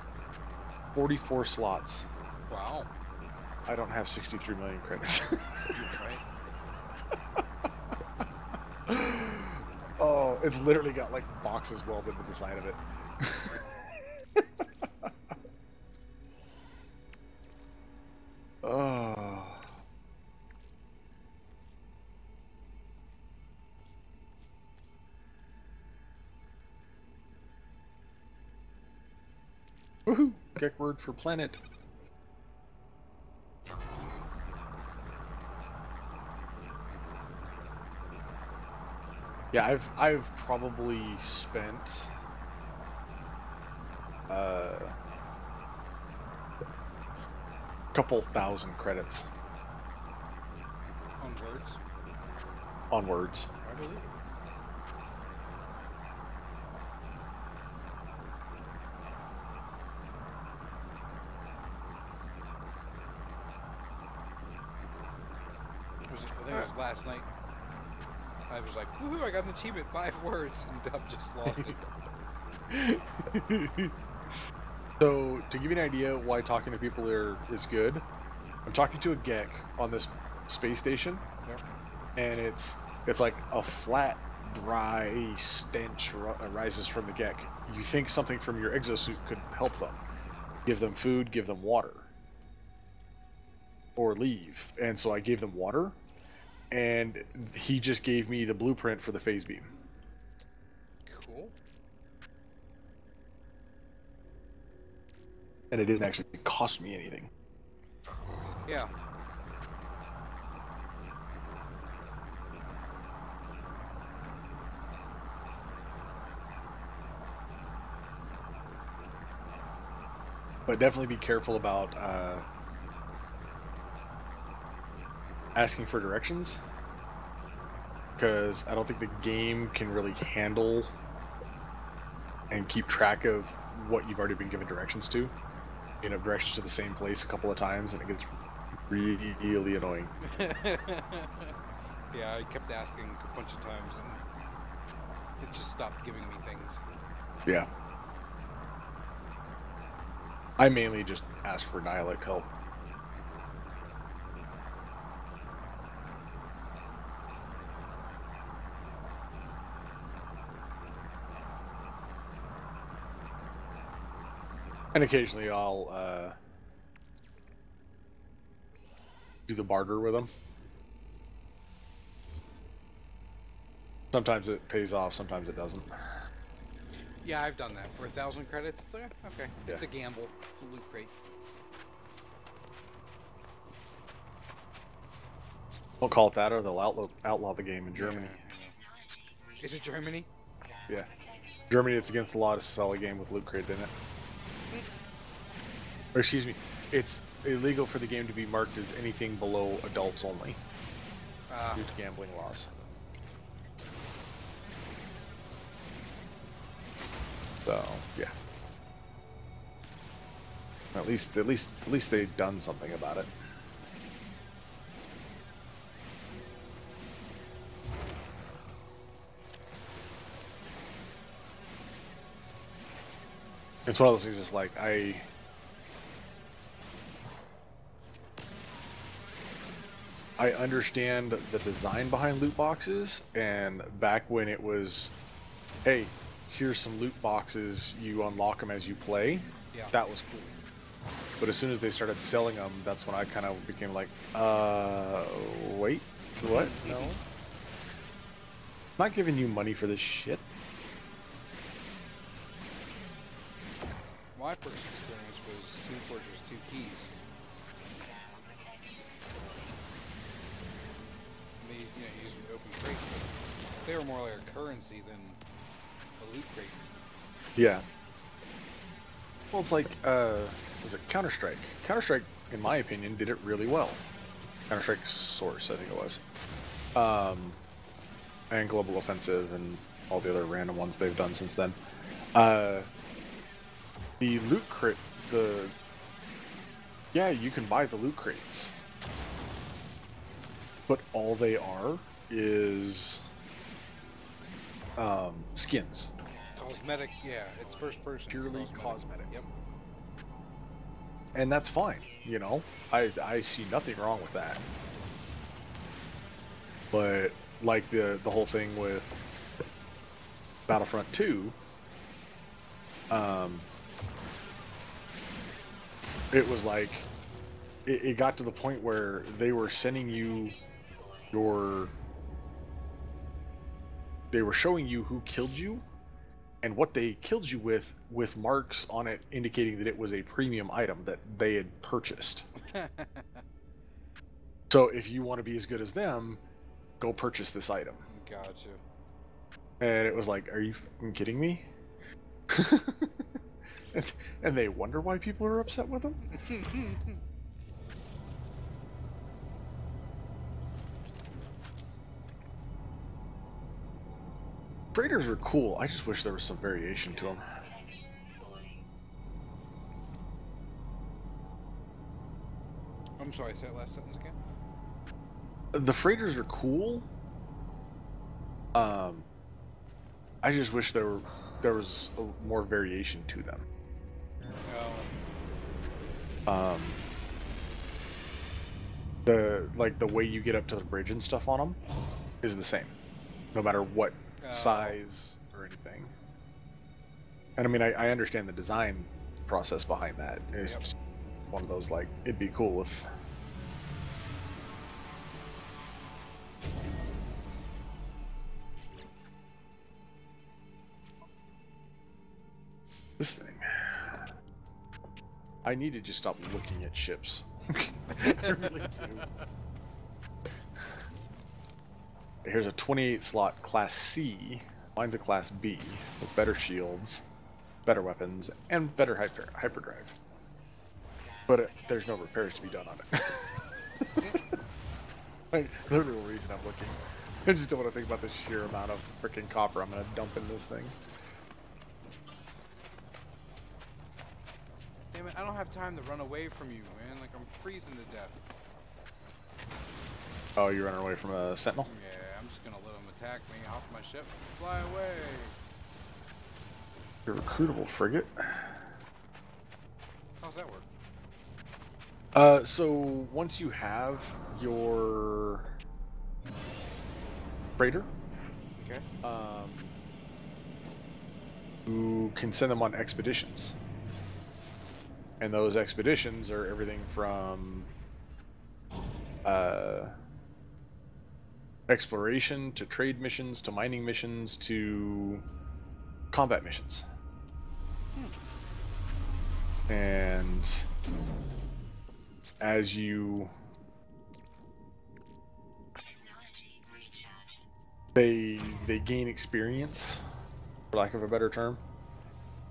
44 slots. wow. I don't have 63 million credits. Right. Oh, it's literally got like boxes welded to the side of it. Oh. Woohoo! Geck word for planet. Yeah, I've probably spent couple thousand credits On words, on words. I believe. I think it was last night. I was like, woohoo, I got an achievement, 5 words, and Dub just lost it. So, to give you an idea why talking to people is good, I'm talking to a Geck on this space station, Yep. and it's like a flat, dry stench rises from the Geck. You think something from your exosuit could help them. Give them food, give them water. Or leave. And so I gave them water, and he just gave me the blueprint for the phase beam. Cool. And it didn't actually cost me anything. Yeah. But definitely be careful about asking for directions, because I don't think the game can really handle and keep track of what you've already been given directions to. You know, directions to the same place a couple of times, and it gets really annoying. Yeah, I kept asking a bunch of times, and it just stopped giving me things. Yeah. I mainly just ask for dialect help. And occasionally I'll do the barter with them. Sometimes it pays off, sometimes it doesn't. Yeah, I've done that for 1,000 credits. It's like, okay, it's Yeah. a gamble. A loot crate. Don't call it that, or they'll outlaw the game in Germany. Yeah. Is it Germany? Yeah. Germany, it's against the law to sell a game with loot crate in it. Or excuse me, it's illegal for the game to be marked as anything below adults only due to gambling laws. So yeah. At least they've done something about it. It's one of those things. It's like I understand the design behind loot boxes, and back when it was, hey, here's some loot boxes, you unlock them as you play, Yeah. that was cool. But as soon as they started selling them, that's when I kind of became like, wait, what? No. I'm not giving you money for this shit. my first experience was Toon Fortress 2 Keys. They, used open crates, but they were more like a currency than a loot crate. Yeah. Well, it's like, was it Counter-Strike? Counter-Strike, in my opinion, did it really well. Counter-Strike Source, I think it was. And Global Offensive and all the other random ones they've done since then. The loot crate, yeah, you can buy the loot crates. But all they are is skins. Cosmetic, yeah, it's first person. Purely cosmetic. Yep. And that's fine, I see nothing wrong with that. But like the whole thing with Battlefront 2, it was like it got to the point where they were sending you they were showing you who killed you and what they killed you with marks on it indicating that it was a premium item that they had purchased. So if you want to be as good as them, go purchase this item. Gotcha. And it was like, are you fucking kidding me? and they wonder why people are upset with them? Freighters are cool. I just wish there was some variation to them. I'm sorry, say that last sentence again. The freighters are cool. I just wish there was more variation to them. Oh. The way you get up to the bridge and stuff on them is the same, no matter what size or anything. And I mean, I understand the design process behind that. It's just one of those, like, it'd be cool if this thing. I need to just stop looking at ships. I really do. Here's a 28 slot Class C. Mine's a Class B with better shields, better weapons, and better hyperdrive. But there's no repairs to be done on it. Like, the real reason I'm looking. I just don't want to think about the sheer amount of freaking copper I'm going to dump in this thing. Damn it, I don't have time to run away from you, man. Like, I'm freezing to death. Oh, you're running away from a sentinel? Yeah, I'm just gonna let them attack me, hop my ship, fly away. Your recruitable frigate. How's that work? So once you have your freighter, Okay. you can send them on expeditions. And those expeditions are everything from exploration to trade missions to mining missions to combat missions. And as you they gain experience, for lack of a better term,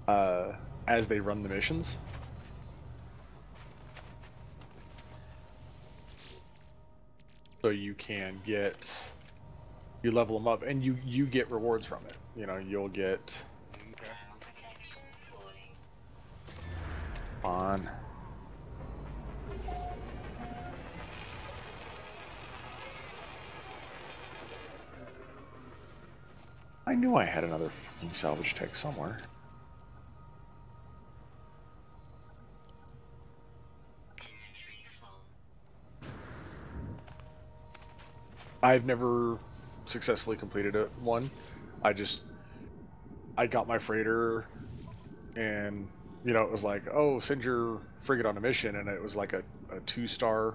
as they run the missions. So you can you level them up, and you get rewards from it. You'll get Okay. on. I knew I had another fucking salvage tech somewhere. I've never successfully completed one. I got my freighter, and it was like, oh, send your frigate on a mission, and it was like a 2-star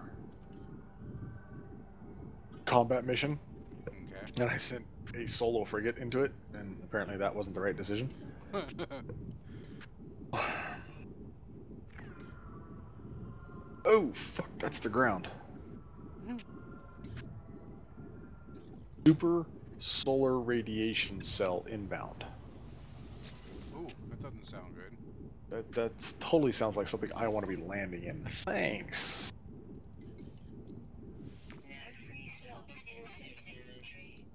combat mission. Okay. And I sent a solo frigate into it, and apparently that wasn't the right decision. Oh, fuck, that's the ground. Mhm. Super solar radiation cell inbound. Ooh, that doesn't sound good. That totally sounds like something I want to be landing in. Thanks. No free slots in suit inventory.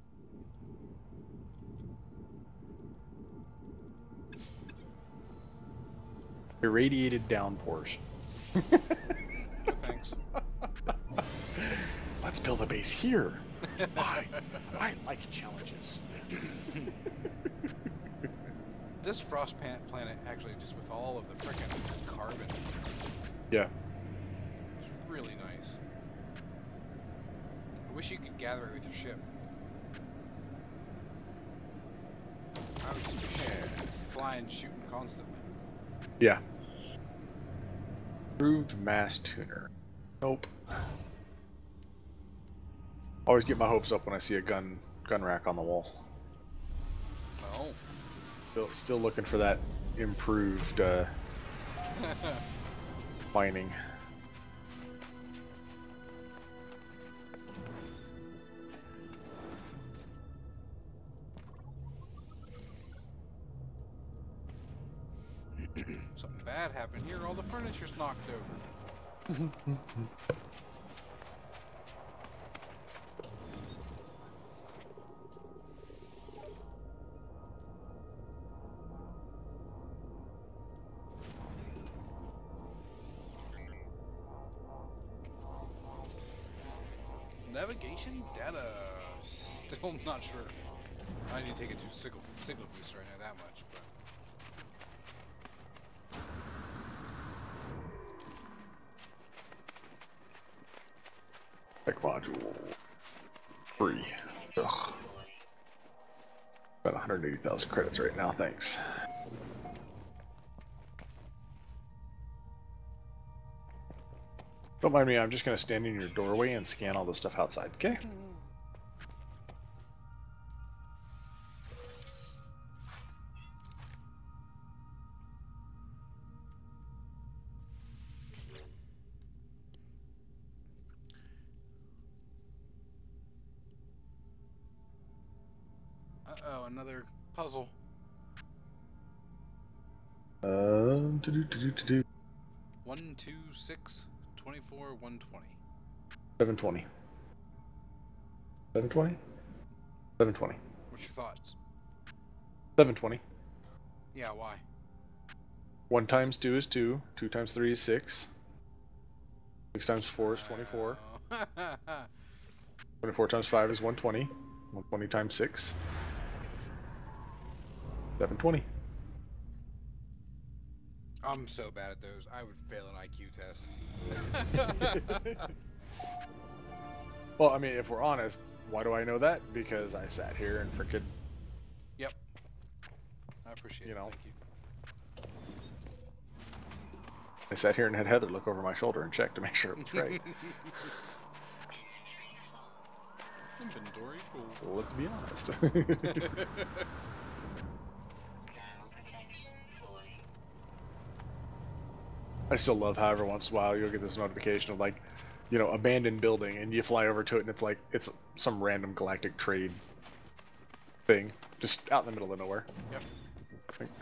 Irradiated downpours. No thanks. Let's build a base here. Why? I like challenges. This frost planet actually, just with all of the frickin' carbon, Yeah. is really nice. I wish you could gather it with your ship. I would just be flying, shooting constantly. Yeah. Improved mass tuner. Nope. Always get my hopes up when I see a gun rack on the wall. Oh. Still looking for that improved mining. Something bad happened here. All the furniture's knocked over. Navigation data. Still not sure. I need to take it to signal boost right now. That much, but. Tech module. Free. Ugh. About 180,000 credits right now, thanks. Don't mind me, I'm just gonna stand in your doorway and scan all the stuff outside, okay? Uh-oh, another puzzle. To-do. 1, 2, 6, 24, 120. 720. 720? 720. What's your thoughts? 720. Yeah, why? 1 times 2 is 2. 2 times 3 is 6. 6 times 4 is 24. 24 times 5 is 120. 120 times 6. 720. I'm so bad at those. I would fail an IQ test. Well, I mean, if we're honest, why do I know that? Because I sat here and frickin', Yep. I appreciate You it. know. Thank you. I sat here and had Heather look over my shoulder and check to make sure it was right. Inventory full. Let's be honest. Thermal protection fully. I still love how every once in a while you'll get this notification of like, you know, abandoned building, and you fly over to it and it's like, it's some random galactic trade thing, just out in the middle of nowhere. Yep.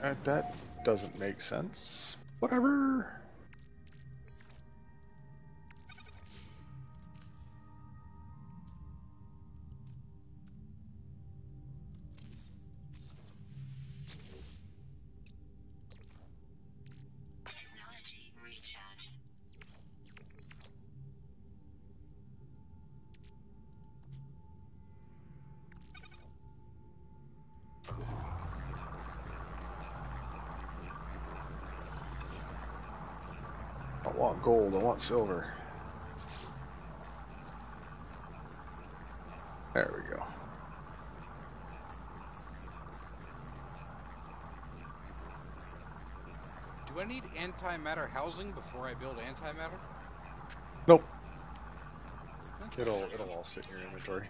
Like, that doesn't make sense. Whatever. Technology recharge. I want gold, I want silver. There we go. Do I need antimatter housing before I build antimatter? Nope. That's It'll nice. all sit in your inventory.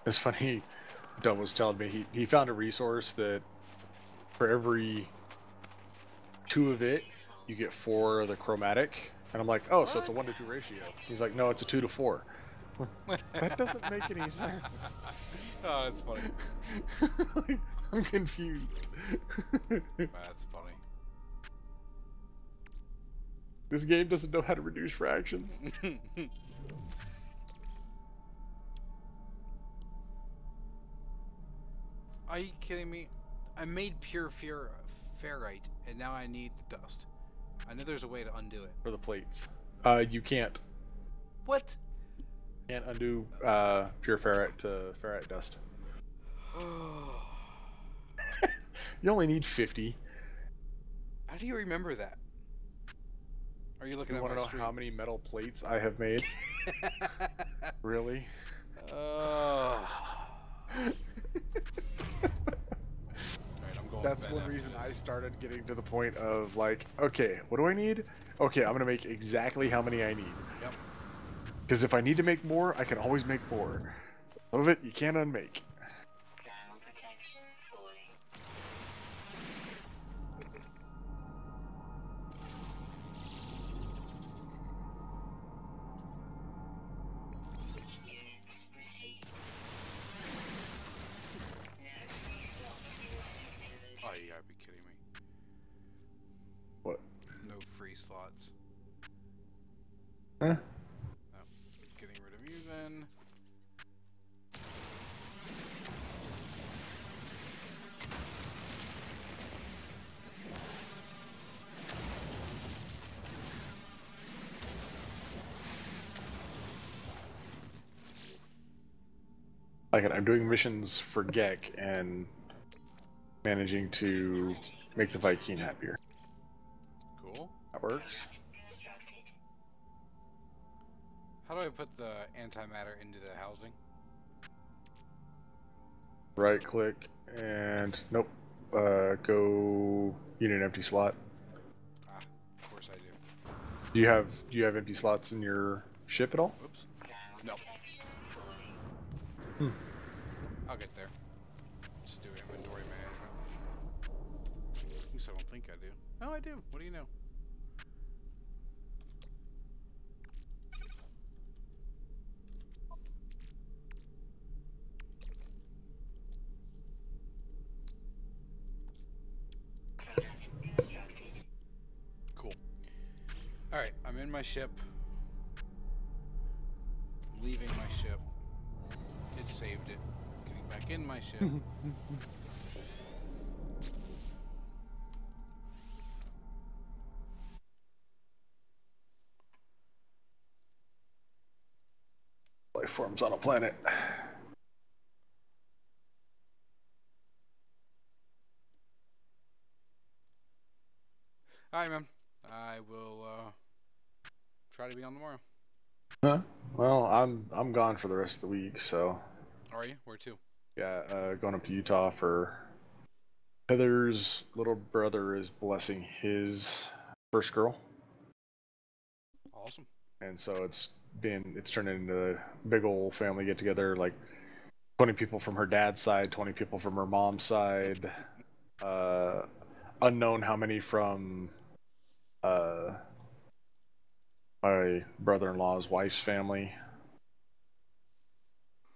It's funny. Dub was telling me he found a resource that for every 2 of it, you get 4 of the chromatic. And I'm like, oh, so it's a 1-to-2 ratio. He's like, no, it's a 2-to-4. That doesn't make any sense. Oh, that's funny. Like, I'm confused. That's funny. This game doesn't know how to reduce fractions. Are you kidding me? I made pure ferrite, and now I need the dust. I know there's a way to undo it. For the plates. You can't. What? Can't undo pure ferrite to ferrite dust. You only need 50. How do you remember that? Are you looking You at want my to know stream? how many metal plates I have made? Really? Alright, I'm going That's to bed one after reason I this. started getting to the point of like, okay, what do I need? Okay, I'm gonna make exactly how many I need. Yep. Because if I need to make more, I can always make more. Some of it you can't unmake. Thermal protection falling. Units received. No free slots in the Oh, inventory. you gotta be kidding me. What? No free slots. Huh? Getting rid of you then. Like I'm doing missions for Gek and managing to make the Viking happier. Cool. That works. Constructed. How do I put the antimatter into the housing? Right click and nope. Go. You need an empty slot. Ah, of course I do. Do you have empty slots in your ship at all? Oops. Thermal No. protection falling. I'll get there. Just do inventory management. At least I don't think I do. Oh, I do. What do you know? Constructed. Cool. Alright, I'm in my ship. I'm leaving my ship. It saved it. Getting back in my ship. Life forms on a planet. Alright, man. I will try to be on tomorrow. Huh? Well, I'm gone for the rest of the week, so Are you? Where to? yeah, going up to Utah for Heather's little brother is blessing his first girl, Awesome. and so it's turned into a big old family get together, like 20 people from her dad's side, 20 people from her mom's side, unknown how many from my brother-in-law's wife's family.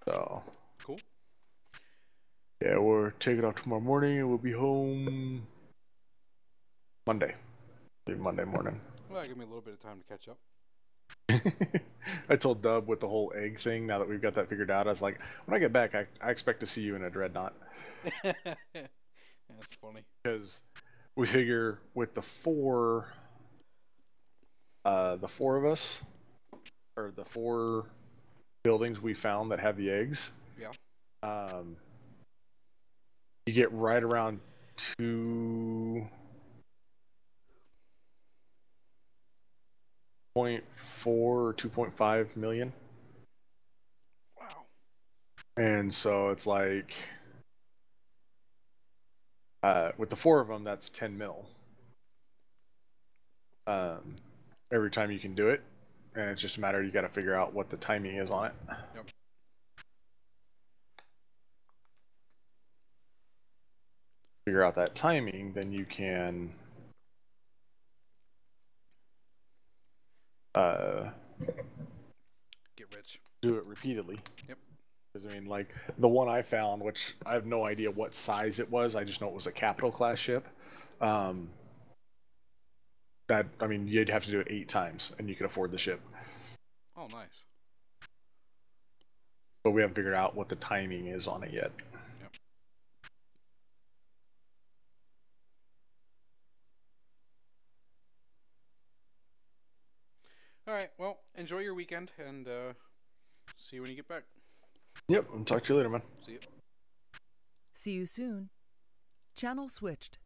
So Cool. yeah, we're taking off tomorrow morning and we'll be home Monday. Maybe Monday morning. Well, give me a little bit of time to catch up. I told Dub with the whole egg thing, now that we've got that figured out, I was like, when I get back, I expect to see you in a dreadnought. That's funny. Because we figure with the four of us, or the 4 buildings we found that have the eggs, Yeah. You get right around 2.4 or 2.5 million. Wow. And so it's like, with the 4 of them, that's 10 mil. Every time you can do it, and it's just a matter, you got to figure out what the timing is on it. Yep. figure out that timing, then you can Get rich. do it repeatedly. Yep. Because I mean, like the one I found, which I have no idea what size it was. I just know it was a capital class ship. That I mean, you'd have to do it 8 times, and you could afford the ship. Oh, nice. But we haven't figured out what the timing is on it yet. Yep. All right. Well, enjoy your weekend, and see you when you get back. Yep. I'll talk to you later, man. See you. See you soon. Channel switched.